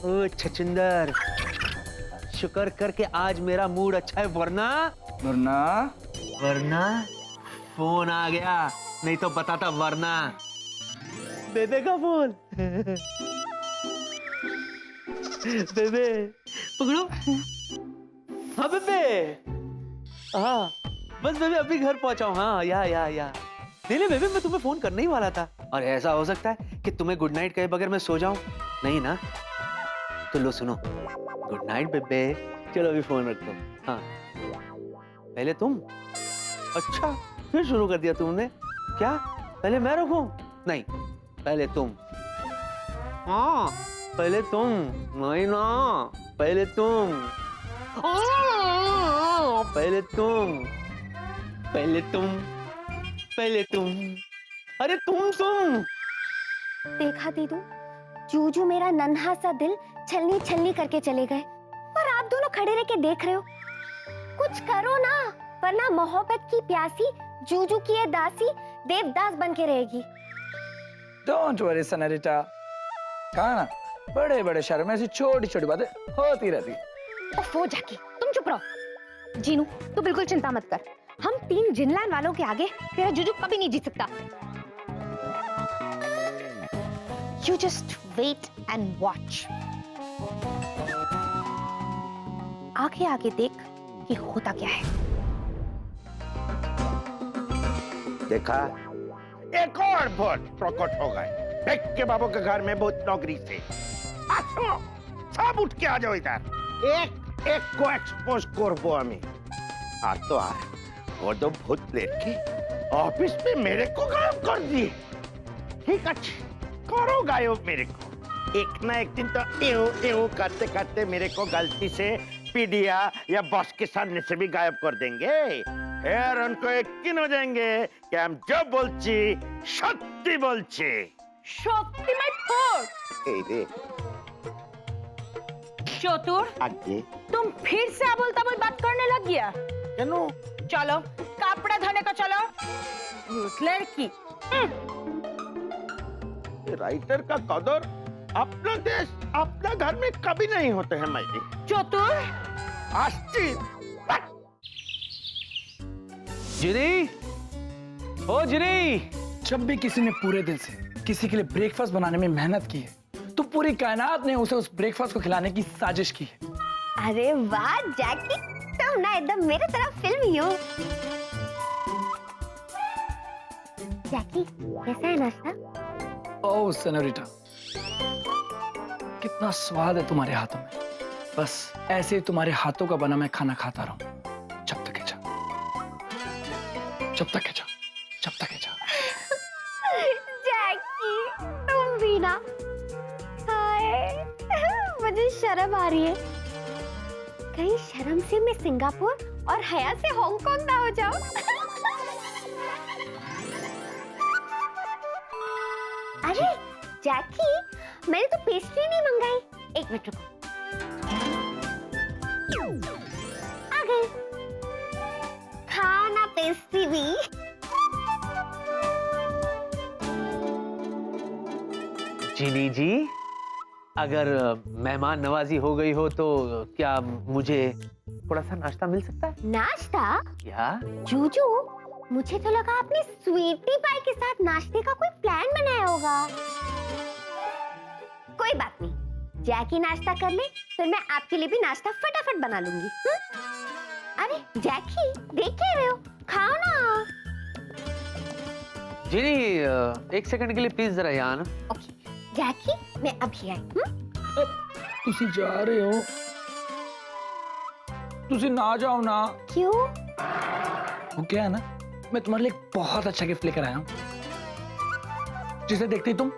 ओ छछुंदर, शुक्र करके आज मेरा मूड अच्छा है, वरना फोन आ गया, नहीं तो बताता वरना। बेबे का फोन। बेबे पकड़ो। हाँ बेबे, हाँ बस बेबे अभी घर पहुंचा हूँ। हाँ या नहीं बेबे, मैं तुम्हें फोन करने ही वाला था। और ऐसा हो सकता है कि तुम्हें गुड नाइट कहे बगैर मैं सो जाऊं? नहीं ना? तो लो सुनो, गुड नाइट बेबे। चलो अभी फोन रख दो। हाँ पहले तुम। अच्छा फिर शुरू कर दिया तुमने। क्या पहले मैं रखूं? नहीं पहले तुम। हाँ पहले तुम। नहीं ना, पहले तुम। पहले तुम, पहले तुम, पहले तुम। अरे तुम। देखा दीदू, जूजू मेरा नन्हा सा दिल छलनी छलनी करके चले गए, और आप दोनों खड़े रह के देख रहे हो। कुछ करो ना, वरना मोहब्बत की प्यासी जूजू की ये दासी देवदास बन के रहेगी। Don't worry senorita. कहा ना, बड़े बड़े शहरों में ऐसी छोटी छोटी बातें होती रहती। ओफो जैकी, तुम चुप रहो। जीनू तू बिल्कुल चिंता मत कर, हम 3 जिनलैंड वालों के आगे तेरा जूजू कभी नहीं जीत सकता। You just wait and watch. आगे आगे देख कि होता क्या है। देखा, एक और भूत प्रकट हो गए। देख के बाबू के घर में भूत नौकरी से। सुनो, सब उठ के आ जाओ इधर। एक एक को एक्सपोज करबो हमें। तो आ वो दो भूत लेके ऑफिस में मेरे को गायब कर दिए। ठीक अच्छी करो गायब मेरे को। एक ना एक दिन तो एव करते करते मेरे को गलती से पीडिया या बॉस के सामने से भी गायब कर देंगे। फिर उनको यकीन हो जाएंगे कि हम जो बोलची सत्य बोलची। शक्ति माय फूट। ए रे चतुर, आगे तुम फिर से अबोल तबोल बात करने लग गया। केनो चलो कपड़ा धोने को चलो। लड़की राइटर का कदर अपना देश अपना घर में कभी नहीं होते हैं मैजी। चतुर, आश्चर्य। जिनी, ओ जिनी। जब भी किसी ने पूरे दिल से किसी के लिए ब्रेकफास्ट बनाने में मेहनत की है, तो पूरी कायनात ने उसे उस ब्रेकफास्ट को खिलाने की साजिश की है। अरे वाह जैकी, तुम ना एकदम मेरे तरफ फिल्मी हो। जैकी कैसा है नाश्ता? ओह सेनोरिटा, कितना स्वाद है तुम्हारे हाथों में। बस ऐसे ही तुम्हारे हाथों का बना मैं खाना खाता रहूं जब तक है जा, जब तक है जा, जब तक है जा। जैकी तुम भी ना। हाय मुझे शर्म आ रही है। कहीं शर्म से मैं सिंगापुर और हया से हांगकांग ना हो जाऊं। अरे जैकी, मैंने तो पेस्ट्री नहीं मंगाई। एक मिनट रुको। आ गई। खाना पेस्ट्री भी। चीनी जी, अगर मेहमान नवाजी हो गई हो तो क्या मुझे थोड़ा सा नाश्ता मिल सकता है? नाश्ता? क्या? जूजू, मुझे तो लगा आपने स्वीटी पाई के साथ नाश्ते का कोई प्लान बनाया होगा। कोई बात नहीं, जैकी नाश्ता कर ले, फिर मैं आपके लिए भी नाश्ता फटाफट बना लूंगी। अरे जैकी, देख क्या रहे हो, खाओ ना। जीनी, एक सेकंड के लिए प्लीज जरा यहाँ आना। ओके जैकी, मैं अभी आई। तुसी जा रहे हो, तुसी ना जाओ ना। क्यों? वो क्या है ना, मैं तुम्हारे लिए एक बहुत अच्छा गिफ्ट लेकर आया हूँ, जिसे देखते ही तुम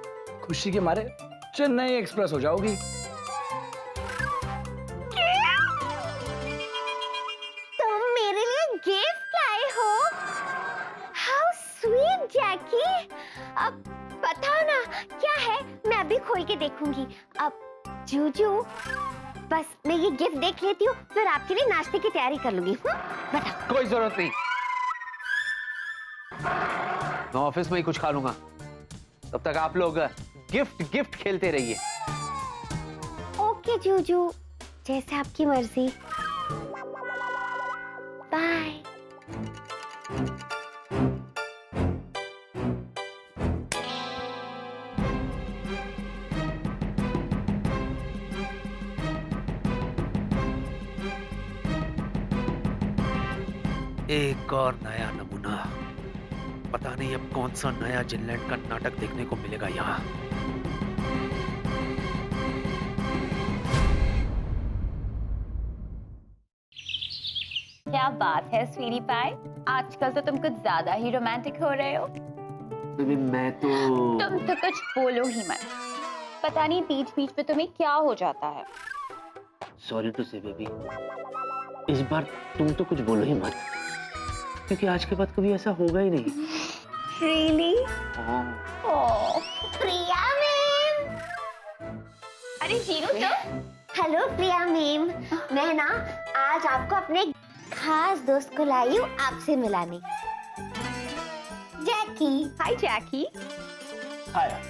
खुशी के मारे चेन्नई एक्सप्रेस हो जाओगी। तुम मेरे लिए गिफ्ट लाए हो? हाउ स्वीट जैकी। अब बताओ ना क्या है, मैं अभी खोल के देखूंगी। अब जूजू, बस मैं ये गिफ्ट देख लेती हूँ, फिर आपके लिए नाश्ते की तैयारी कर लूंगी। बताओ। कोई जरूरत नहीं, मैं ऑफिस में ही कुछ खा लूंगा। तब तक आप लोग गिफ्ट खेलते रहिए। ओके जूजू, जैसे आपकी मर्जी। बाय। एक और नया नमूना। पता नहीं अब कौन सा नया जिनलैंड का नाटक देखने को मिलेगा यहाँ। क्या बात है स्वीटी पाई, आजकल तो तुम कुछ ज्यादा ही रोमांटिक हो रहे हो। बेबी मैं तो तुम तो कुछ बोलो ही मत, पता नहीं बीच बीच में तुम्हें क्या हो जाता है। सॉरी टू से बेबी, इस बार तुम तो कुछ बोलो ही मत, क्योंकि आज के बाद कभी ऐसा होगा ही नहीं। Really? ओह, प्रिया मैम। अरे जीनू तुम? हेलो प्रिया मैम, मैं ना आज आपको अपने खास दोस्त को लाई हूँ आपसे मिलाने। जैकी। हाय जैकी। हाय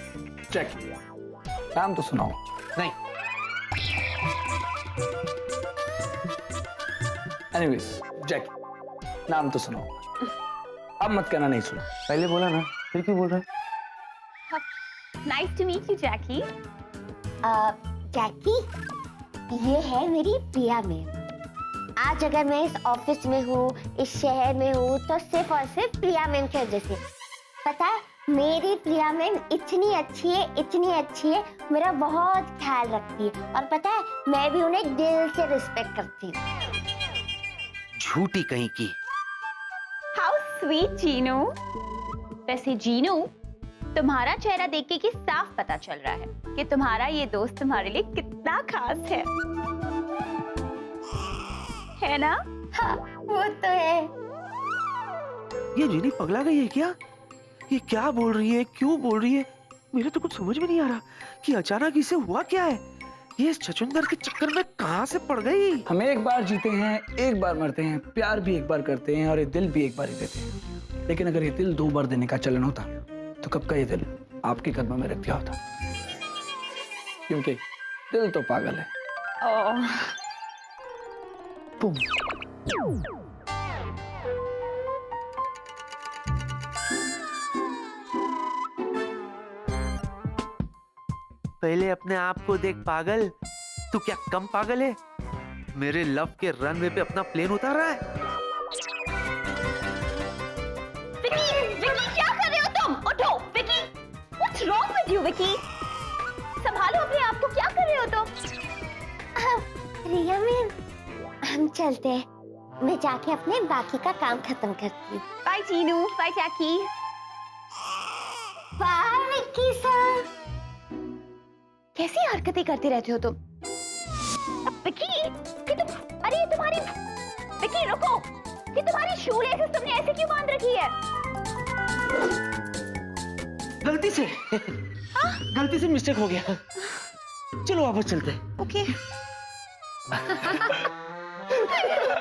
चेक, नाम तो सुनाओ। नहीं, एनीवेज जैक, नाम तो सुनाओ। अब मत कहना नहीं सुना। पहले बोला ना, फिर क्यों बोल रहा है? नाइस टू मीट यू जैकी। जैकी, ये है मेरी प्रिया मैम। आज अगर मैं इस ऑफिस में हूँ, इस शहर में हूँ, तो सिर्फ और सिर्फ प्रिया मैम की वजह से। पता है, मेरी प्रिया मैम इतनी अच्छी है, मेरा बहुत ख्याल रखती है, और पता है मैं भी उन्हें दिल से रिस्पेक्ट करती हूँ। झूठी कहीं की। How sweet Jinu. वैसे जीनू, तुम्हारा चेहरा देख के कि साफ पता चल रहा है कि तुम्हारा ये दोस्त तुम्हारे लिए कितना खास है ना? हाँ, वो तो है। ये जीनी पगला गई है क्या? ये क्या बोल रही है, क्यों बोल रही है? मेरे तो कुछ समझ में नहीं आ रहा कि अचानक इसे हुआ क्या है। ये इस छछूंदर के चक्कर में कहां से पड़ गई? हम एक बार जीते हैं, एक बार मरते हैं, प्यार भी एक बार करते हैं, और ये दिल भी एक बार ही देते हैं। लेकिन अगर ये दिल 2 बार देने का चलन होता तो कब का ये दिल आपके कदमों में रख दिया होता, क्योंकि दिल तो पागल है। ओह, पुम। पहले अपने आप को देख पागल, तू क्या कम पागल है? मेरे लव के रनवे पे अपना प्लेन उतार रहा है। विकी, विकी क्या कर रहे हो तुम? उठो Vicky, what's wrong with you Vicky? संभालो अपने आप को, क्या कर रहे हो तुम? प्रिया मैम, हम चलते हैं, मैं जाके अपने बाकी का काम खत्म करती हूँ। Bye Jeenu, bye Jackie. Bye Vicky sir. कैसी हरकतें करते रहते हो तुम? विकी, कि तुम, अरे ये तुम्हारी, विकी रुको, कि तुम्हारी शू लेसेस तुमने ऐसे क्यों बांध रखी है? गलती से मिस्टेक हो गया। चलो वापस चलते हैं। ओके।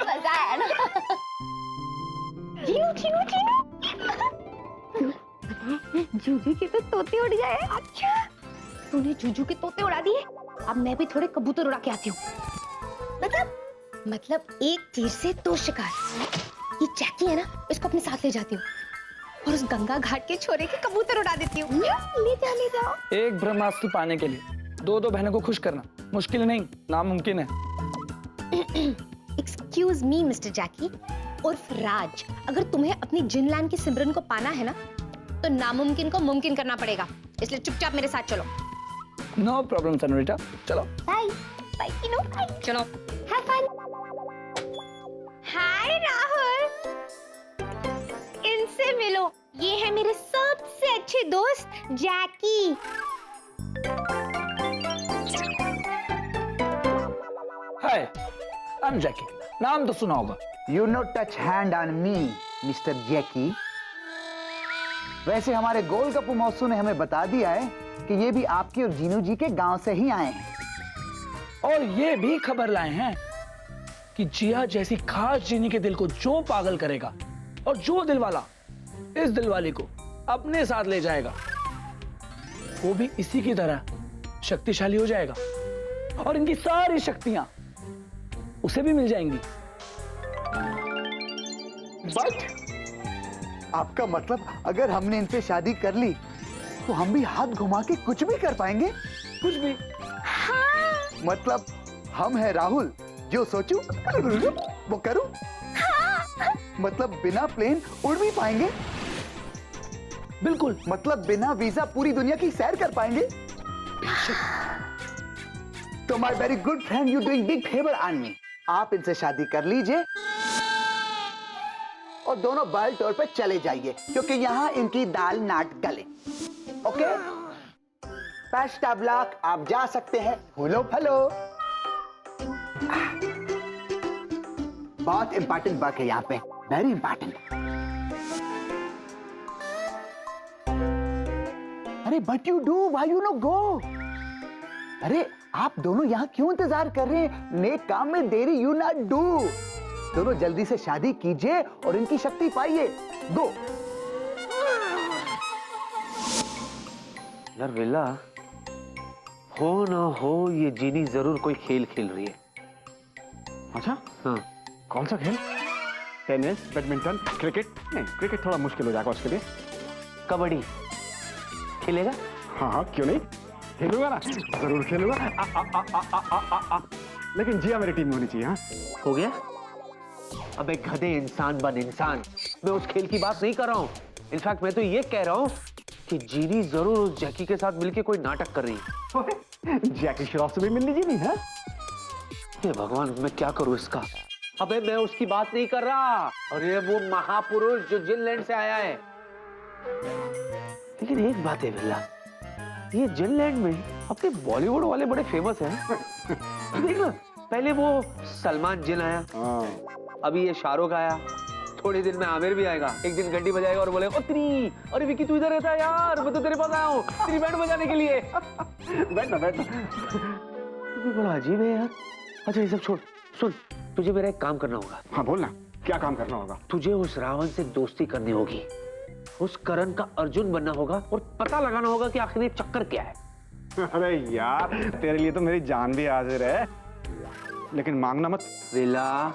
मजा आया ना? जीनू, जीनू, जीनू। जूजू की तो तोते उड़ गए। अच्छा, तूने जूजू के तोते उड़ा दिए, अब मैं भी थोड़े कबूतर उड़ा के आती हूँ। मतलब एक तीर से दो शिकार। ये जैकी है ना, इसको अपने साथ ले जाती हूँ और उस गंगा घाट के छोरे के कबूतर उड़ा देती हूँ। ले जाओ। एक ब्रह्मास्त्र पाने के लिए दो बहनों को खुश करना मुश्किल नहीं, नामुमकिन है। एक्सक्यूज मी मिस्टर जैकी उर्फ राज, अगर तुम्हें अपनी जिनलैंड की सिमरन को पाना है ना, तो नामुमकिन को मुमकिन करना पड़ेगा। इसलिए चुपचाप मेरे साथ चलो। नो प्रॉब्लम सनोरिटा, चलो। बाय बाय किनो, चलो। Have fun. हाय राहुल, इनसे मिलो, ये है मेरे सबसे अच्छे दोस्त जैकी। हाय, आई एम जैकी। नाम तो सुना होगा। You not touch hand on me, Mr. Jackie. वैसे हमारे गोलगप्पू मौसू ने हमें बता दिया है कि ये भी आपके और जीनू जी के गांव से ही आए हैं। और ये भी खबर लाए हैं कि जिया जैसी खास जीनी के दिल को जो पागल करेगा और जो दिलवाला इस दिलवाली को अपने साथ ले जाएगा, वो भी इसी की तरह शक्तिशाली हो जाएगा और इनकी सारी शक्तियां उसे भी मिल जाएंगी। बट आपका मतलब अगर हमने इनसे शादी कर ली तो हम भी हाथ घुमा के कुछ भी कर पाएंगे? कुछ भी। हाँ। मतलब हम हैं राहुल, जो सोचूं वो करूं। हाँ। मतलब बिना प्लेन उड़ भी पाएंगे? बिल्कुल। मतलब बिना वीजा पूरी दुनिया की सैर कर पाएंगे? तो my very good friend, you doing big favour on me. आप इनसे शादी कर लीजिए और दोनों बाल टोर पे चले जाइए, क्योंकि यहाँ इनकी दाल नाट गले। ओके? फर्स्ट ब्लॉक आप जा सकते हैं, फूलो फलो। बहुत इंपॉर्टेंट वर्क है यहाँ पे, वेरी इंपॉर्टेंट। अरे but you do, why you no go? अरे आप दोनों यहाँ क्यों इंतजार कर रहे हैं? नेक काम में देरी यू नॉट डू। दोनों जल्दी से शादी कीजिए और इनकी शक्ति पाइए। गो। यार विला, हो ना हो ये जीनी जरूर कोई खेल खेल रही है। अच्छा, हाँ। कौन सा खेल? Tennis, badminton, cricket? नहीं, क्रिकेट थोड़ा मुश्किल हो जाएगा उसके लिए। कबड्डी खेलेगा? हाँ हाँ, क्यों नहीं, खेलूंगा ना, जरूर खेलूंगा। लेकिन जिया मेरी टीम में होनी चाहिए। हाँ, हो गया? अबे गधे, इंसान बन इंसान। मैं उस खेल की बात नहीं कर रहा हूँ। इनफैक्ट मैं तो ये कह रहा हूँ कि जीनी जरूर उस जैकी के साथ मिलके कोई नाटक कर रही है। जैकी श्रॉफ से भी मिल लीजिए। नहीं है? हे भगवान, मैं क्या करूँ इसका? अबे मैं उसकी बात नहीं कर रहा, और ये वो महापुरुष जो जिनलैंड से आया है। लेकिन एक बात है बिल्ला, ये जिनलैंड में अपने बॉलीवुड वाले बड़े फेमस हैं। देख ना, पहले वो सलमान जिन आया, अभी ये शाहरुख आया, थोड़ी दिन में आमिर भी आएगा। एक दिन घंटी बजाएगा और बोलेगा, "ओत्री, अरे विकी तू इधर रहता है यार, मैं तो तेरे पास आया हूँ तेरी बैंड बजाने के लिए।" बैठना बैठना। बड़ा अजीब है यार। अच्छा ये सब छोड़, सुन, तुझे मेरा एक काम करना होगा। हाँ बोलना, क्या काम करना होगा? तुझे उस रावण से दोस्ती करनी होगी, उस करण का अर्जुन बनना होगा और पता लगाना होगा कि आखिर ये चक्कर क्या है। अरे यार, तेरे लिए तो मेरी जान भी हाजिर है, लेकिन मांगना मत। विला,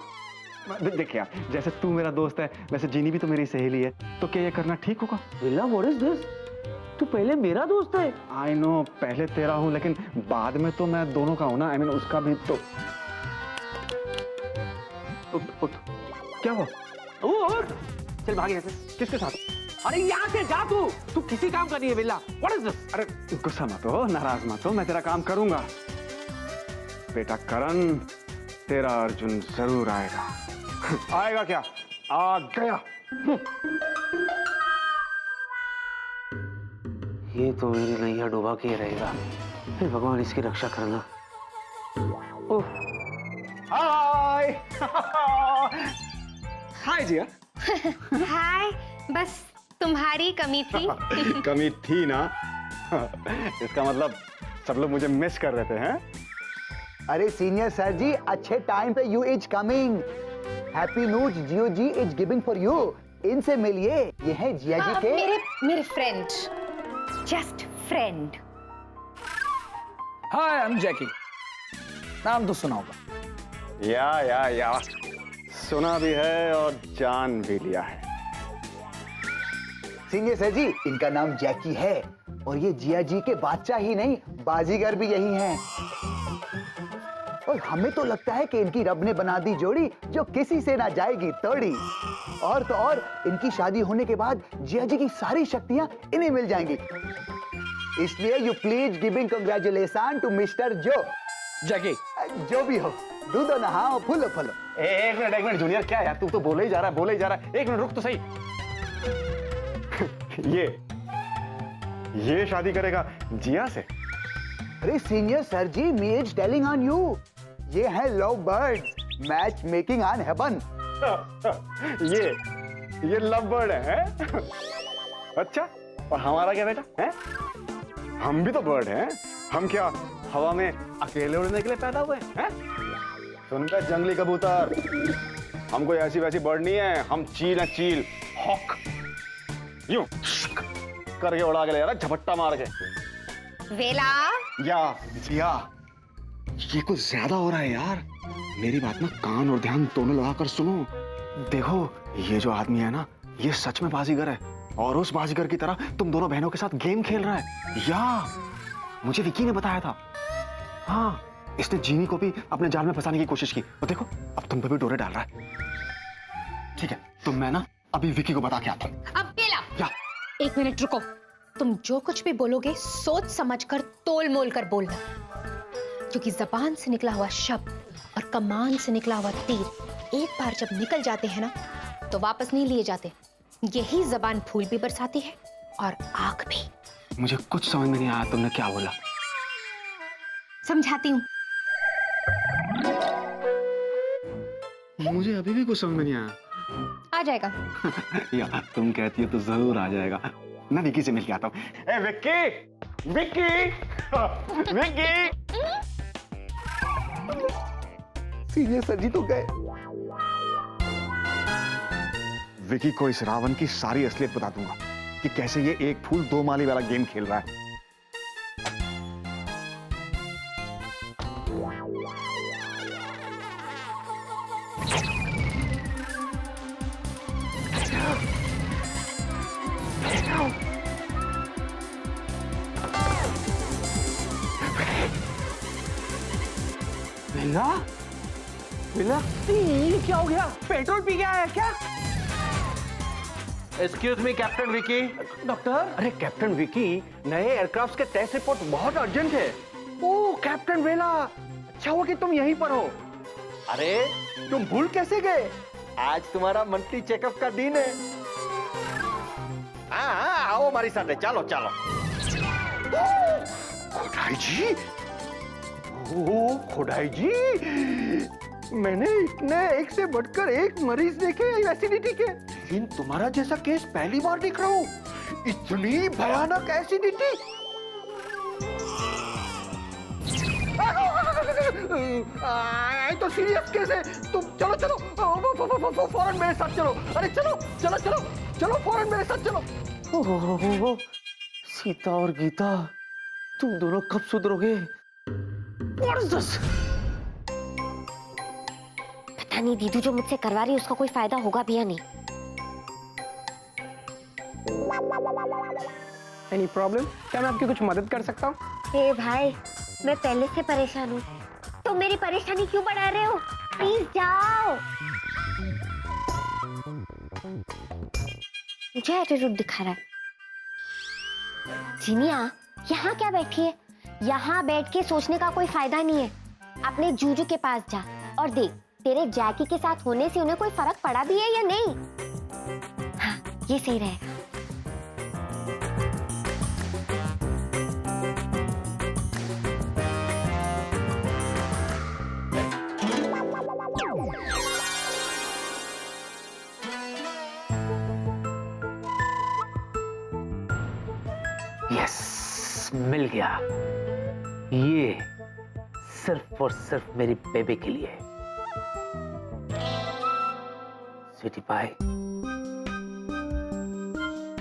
देख यार, जैसे तू मेरा दोस्त है वैसे जीनी भी तो मेरी सहेली है, तो क्या ये करना ठीक होगा? Villa, what is this? तू पहले मेरा दोस्त है। आई नो, पहले तेरा हूँ, लेकिन बाद में तो मैं दोनों का हूँ ना। आई मीन उसका भी तो। उठ, क्या हुआ? उठ, चल भाग यहाँ से। किसके साथ? अरे यहाँ से जा तू किसी काम का नहीं है विला। What is this? अरे गुस्सा मत हो, नाराज मत हो, मैं तेरा काम करूंगा। बेटा करण, तेरा अर्जुन जरूर आएगा। आएगा क्या? आ गया। ये तो मेरी नैया डुबा के रहेगा। हे भगवान, इसकी रक्षा करना। ओह, हाय। हाय जिया। हाय, बस तुम्हारी कमी थी। कमी थी ना? इसका मतलब सब लोग मुझे मिस कर रहे थे हैं? अरे सीनियर सर जी, अच्छे टाइम पे you is coming. Happy news Jiyo ji is giving for you. इनसे मिलिए, ये है जिया जी के मेरे friend, just friend. Hi I am Jackie. नाम तो सुना होगा। या सुना भी है और जान भी लिया है। सीनियर सर जी, इनका नाम जैकी है और ये जिया जी के बादशाह ही नहीं, बाजीगर भी यही हैं। और हमें तो लगता है कि इनकी रब ने बना दी जोड़ी जो किसी से ना जाएगी तोड़ी। और तो और इनकी शादी होने के बाद जिया जी की सारी शक्तियां इन्हें मिल जाएंगी। इसलिए you please giving congratulation to mister Joe. Jackie, जो भी हो, दूधो नहाओ फूलो फलो। एक मिनट जूनियर, क्या यार, तू तो बोले ही जा रहा है। एक मिनट रुक तो सही। ये शादी करेगा जिया से? अरे senior sir ji, me is telling on you, ये है love birds, match making on heaven. ये लव बर्ड है? अच्छा, और हमारा क्या बेटा है? हम भी तो बर्ड हैं। हम क्या हवा में अकेले उड़ने के लिए पैदा हुए हैं? सुनकर जंगली कबूतर, हम कोई ऐसी वैसी बर्ड नहीं है। हम चील है, चील, हॉक, यूं करके उड़ा के ले जा रहा, झपट्टा मार के। वेला, या जिया, ये कुछ ज्यादा हो रहा है यार। मेरी बात ना कान और ध्यान दोनों लगाकर सुनो। देखो, ये जो आदमी है ना, ये सच में बाजीगर है और उस बाजीगर की तरह तुम दोनों बहनों के साथ गेम खेल रहा है। या मुझे विकी ने बताया था। हाँ, इसने जीनी को भी अपने जाल में फंसाने की कोशिश की और देखो अब तुम पे भी डोरे डाल रहा है। ठीक है, तो मैं ना अभी विकी को बता के आता हूँ। अब वेला, या 1 मिनट रुको। तुम जो कुछ भी बोलोगे सोच समझकर तोल मोल कर बोलना, क्योंकि जबान से निकला हुआ शब्द और कमान से निकला हुआ तीर एक बार जब निकल जाते हैं ना, तो वापस नहीं लिए जाते। यही जबान फूल भी बरसाती है और आग भी। मुझे कुछ समझ में नहीं आया तुमने क्या बोला। समझाती हूँ। मुझे अभी भी कुछ समझ में नहीं आया। आ जाएगा। या तुम कहती हो तो जरूर आ जाएगा। मैं विकी से मिल के आता हूँ। ए विक्की, विक्की, विक्की। सीनियर सर जी तो गए। विकी को इस रावण की सारी असलियत बता दूंगा कि कैसे ये एक फूल दो माली वाला गेम खेल रहा है। विला, विला, ये क्या हो गया? पेट्रोल पी गया है क्या? Excuse me captain Vicky. Doctor, अरे कैप्टन विकी, नए एयरक्राफ्ट के टेस्ट रिपोर्ट बहुत अर्जेंट है। ओ कैप्टन वेला, अच्छा हुआ कि तुम यहीं पर हो। अरे तुम भूल कैसे गए? आज तुम्हारा मंथली चेकअप का दिन है। हाँ, आओ हमारे साथ है, चलो चलो। खोडाई जी, ओ खोडाई जी, मैंने इतने एक से बढ़कर एक मरीज देखे एसिडिटी के, लेकिन तुम्हारा जैसा केस पहली बार देख रहा हूँ। इतनी भयानक एसिडिटी। तो सीरियस केस है। तुम चलो चलो फौरन मेरे साथ चलो। अरे चलो चलो चलो चलो फौरन मेरे साथ चलो। ओह, सीता और गीता, तुम दोनों कब सुधरोगे? What is this? पता नहीं दीदू जो मुझसे करवा रही है उसका कोई फायदा होगा भी या नहीं। Any problem? क्या मैं आपकी कुछ मदद कर सकता हूँ? ए भाई, मैं पहले से परेशान हूँ, तो मेरी परेशानी क्यों बढ़ा रहे हो? प्लीज जाओ। मुझे एटीट्यूड दिखा रहा है। जीनिया, यहाँ क्या बैठी है? यहाँ बैठ के सोचने का कोई फायदा नहीं है। अपने जूजू के पास जा और देख तेरे जैकी के साथ होने से उन्हें कोई फर्क पड़ा भी है या नहीं। हाँ, ये सही रहेगा। यस, मिल गया। ये सिर्फ और सिर्फ मेरी बेबी के लिए। स्वीटी पाई,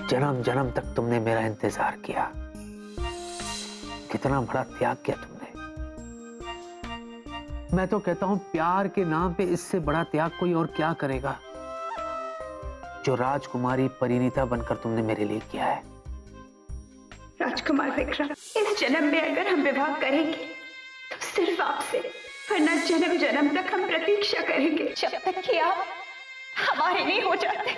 जन्म जन्म तक तुमने मेरा इंतजार किया। कितना बड़ा त्याग किया तुमने। मैं तो कहता हूं प्यार के नाम पे इससे बड़ा त्याग कोई और क्या करेगा, जो राजकुमारी परिणीता बनकर तुमने मेरे लिए किया है। राजकुमार विक्रम, इस जन्म में अगर हम विवाह करेंगे तो सिर्फ आपसे, वरना जन्म जन्म तक हम प्रतीक्षा करेंगे जब तक कि आप हमारे नहीं हो जाते।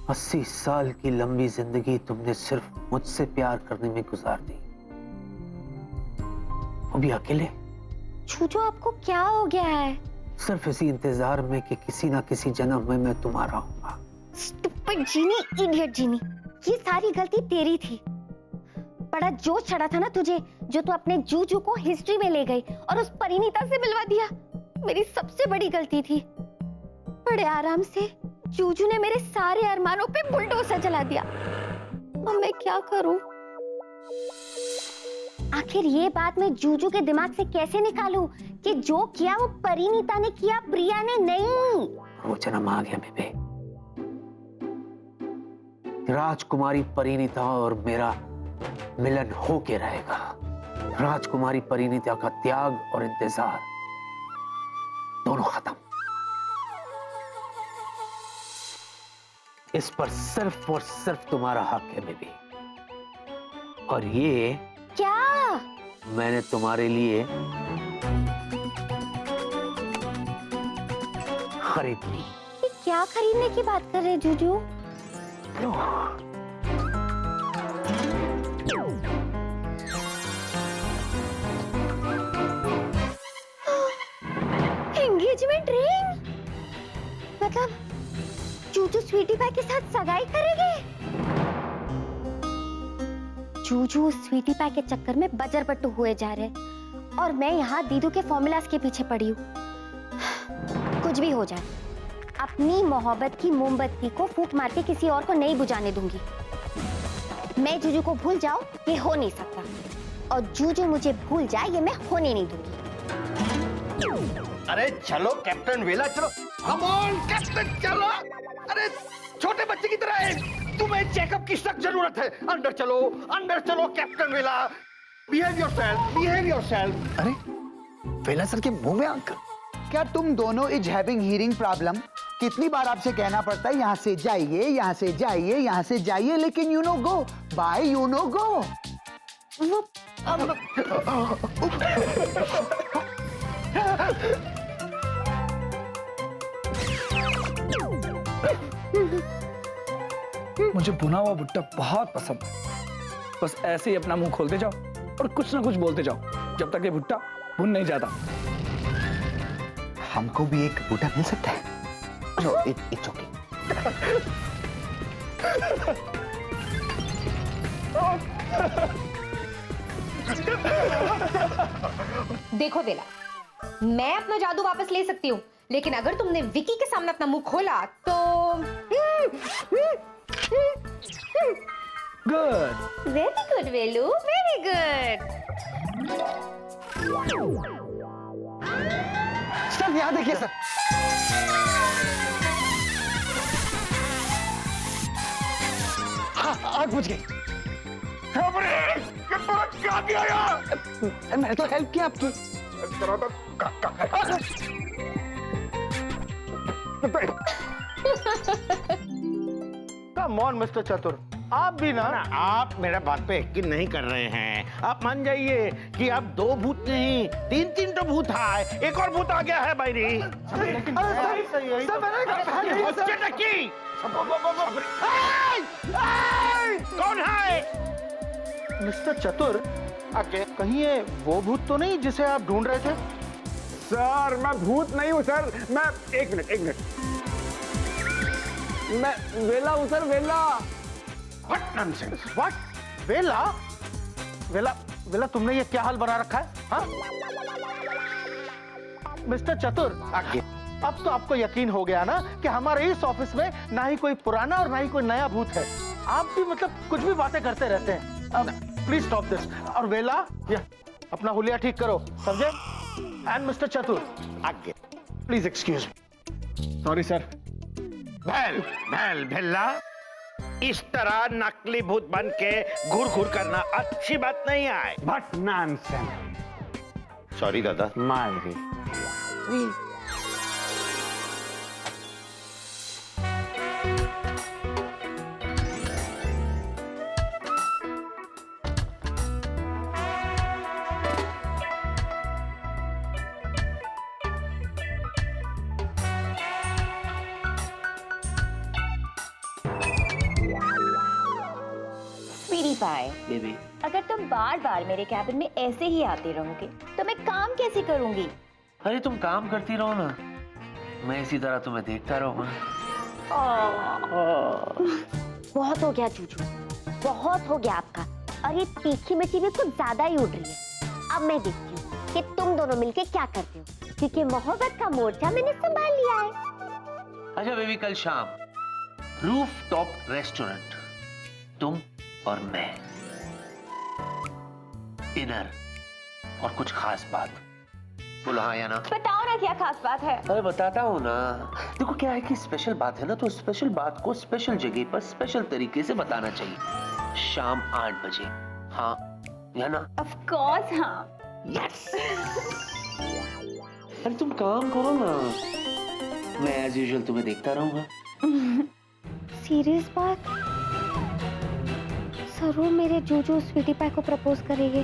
80 साल की लंबी जिंदगी तुमने सिर्फ मुझसे प्यार करने में गुजार दी, वो भी अकेले। जूजू आपको क्या हो गया है? सिर्फ इसी इंतजार में कि किसी ना किसी जन्म में मैं तुम्हारा होऊंगा। स्टूपिड जीनी, इडियट जीनी, ये सारी गलती तेरी थी। बड़ा जोश चढ़ा था ना तुझे, जो तू अपने जूजू को हिस्ट्री में ले गई और उस परिणीता से मिलवा दिया। मेरी सबसे बड़ी गलती थी। बड़े आराम से जूजू ने मेरे सारे अरमानों पे बुलडोजर चला दिया। अब मैं क्या करूं? आखिर ये बात मैं जूजू के दिमाग से कैसे निकालूं कि जो किया वो परिणीता ने किया, प्रिया ने नहीं। वो जन्म आ गया बेबे। राजकुमारी परिणीता और मेरा मिलन होके रहेगा। राजकुमारी परिणीता का त्याग और इंतजार दोनों खत्म। इस पर सिर्फ और सिर्फ तुम्हारा हक है बेबी। और ये क्या? मैंने तुम्हारे लिए खरीद ली। ये क्या खरीदने की बात कर रहे जूजू? Engagement ring? मतलब जूजू स्वीटी पाई के साथ सगाई करेंगे? जूजू स्वीटी पाई के चक्कर में बजर बट्टू हुए जा रहे और मैं यहाँ दीदू के फॉर्मूलास के पीछे पड़ी हूँ। कुछ भी हो जाए, अपनी मोहब्बत की मोमबत्ती को फूंक मार के किसी और को नहीं बुझाने दूंगी। मैं जूजू को भूल जाऊं ये हो नहीं सकता, और जूजू मुझे भूल जाए ये मैं होने नहीं दूंगी। अरे चलो कैप्टन वेला, चलो। कम ऑन कैप्टन, चलो। अरे छोटे बच्चे की तरह है, तुम्हें चेकअप की सख्त जरूरत है। अंदर चलो कैप्टन वेला। Behave yourself. अरे वेला सर के मुंह में आंख। क्या तुम दोनों इज हैविंग हियरिंग प्रॉब्लम? कितनी बार आपसे कहना पड़ता है यहाँ से जाइए, यहाँ से जाइए, यहाँ से जाइए, लेकिन you no go bye, you no go. मुझे भुना हुआ भुट्टा बहुत पसंद है। बस ऐसे ही अपना मुंह खोलते जाओ और कुछ ना कुछ बोलते जाओ जब तक ये भुट्टा भुन नहीं जाता। हमको भी एक बूटा मिल सकता है? No, it's okay. देखो वेला, मैं अपना जादू वापस ले सकती हूँ, लेकिन अगर तुमने विकी के सामने अपना मुंह खोला तो गुड। वेरी गुड वेलू, वेरी गुड। सर यहाँ देखिए सर। आग बुझ गई। क्या किया यार? सर मैंने तो हेल्प किया आपकी। कम ऑन मिस्टर चतुर, आप भी ना आप मेरा बात पे यकीन नहीं कर रहे हैं। आप मान जाइए कि आप दो भूत नहीं, तीन तो भूत है। एक और भूत आ गया है भाई। कौन है? मिस्टर चतुर, कहीं ये वो भूत तो नहीं जिसे आप ढूंढ रहे थे? सर मैं भूत नहीं हूँ सर। मैं एक मिनट मैं वेला हूँ सर, वेला। What nonsense? What? वेला तुमने ये क्या हाल बना रखा है? हाँ? मिस्टर चतुर, अब तो आपको यकीन हो गया ना कि हमारे इस ऑफिस में ना ही कोई पुराना और ना ही कोई नया भूत है। आप भी मतलब कुछ भी बातें करते रहते हैं। Please stop this. और वेला, अपना हुलिया ठीक करो, समझे? एंड मिस्टर चतुर, आगे please excuse me. Sorry sir. भेला, इस तरह नकली भूत बन के घूर करना अच्छी बात नहीं है। But nonsense. सॉरी दादा मायरी। स्वीटी पाई, बेबी अगर तुम बार बार मेरे कैबिन में ऐसे ही आते रहोगे तो मैं काम कैसे करूंगी? अरे तुम काम करती रहो ना, मैं इसी तरह तुम्हें देखता रहूंगा। बहुत हो गया जूजू, बहुत हो गया आपका। और ये तीखी मिर्ची भी कुछ ज्यादा ही उड़ रही है। अब मैं देखती हूँ कि तुम दोनों मिलके क्या करते हो, क्योंकि मोहब्बत का मोर्चा मैंने संभाल लिया है। अच्छा बेबी, कल शाम रूफ टॉप रेस्टोरेंट, तुम और मैं, डिनर और कुछ खास बात। बोलो हाँ या ना? बताओ ना क्या खास बात है। अरे बताता हूँ ना। देखो क्या है कि स्पेशल बात है ना, तो स्पेशल बात को स्पेशल जगह पर स्पेशल तरीके से बताना चाहिए। शाम 8 बजे, हाँ या ना? ऑफ कोर्स हाँ। यस। अरे तुम काम करो ना, मैं एज यूजुअल तुम्हें देखता रहूंगा। सीरियस बात? जरूर मेरे जूजू स्वीटी पाई को प्रपोज करेंगे।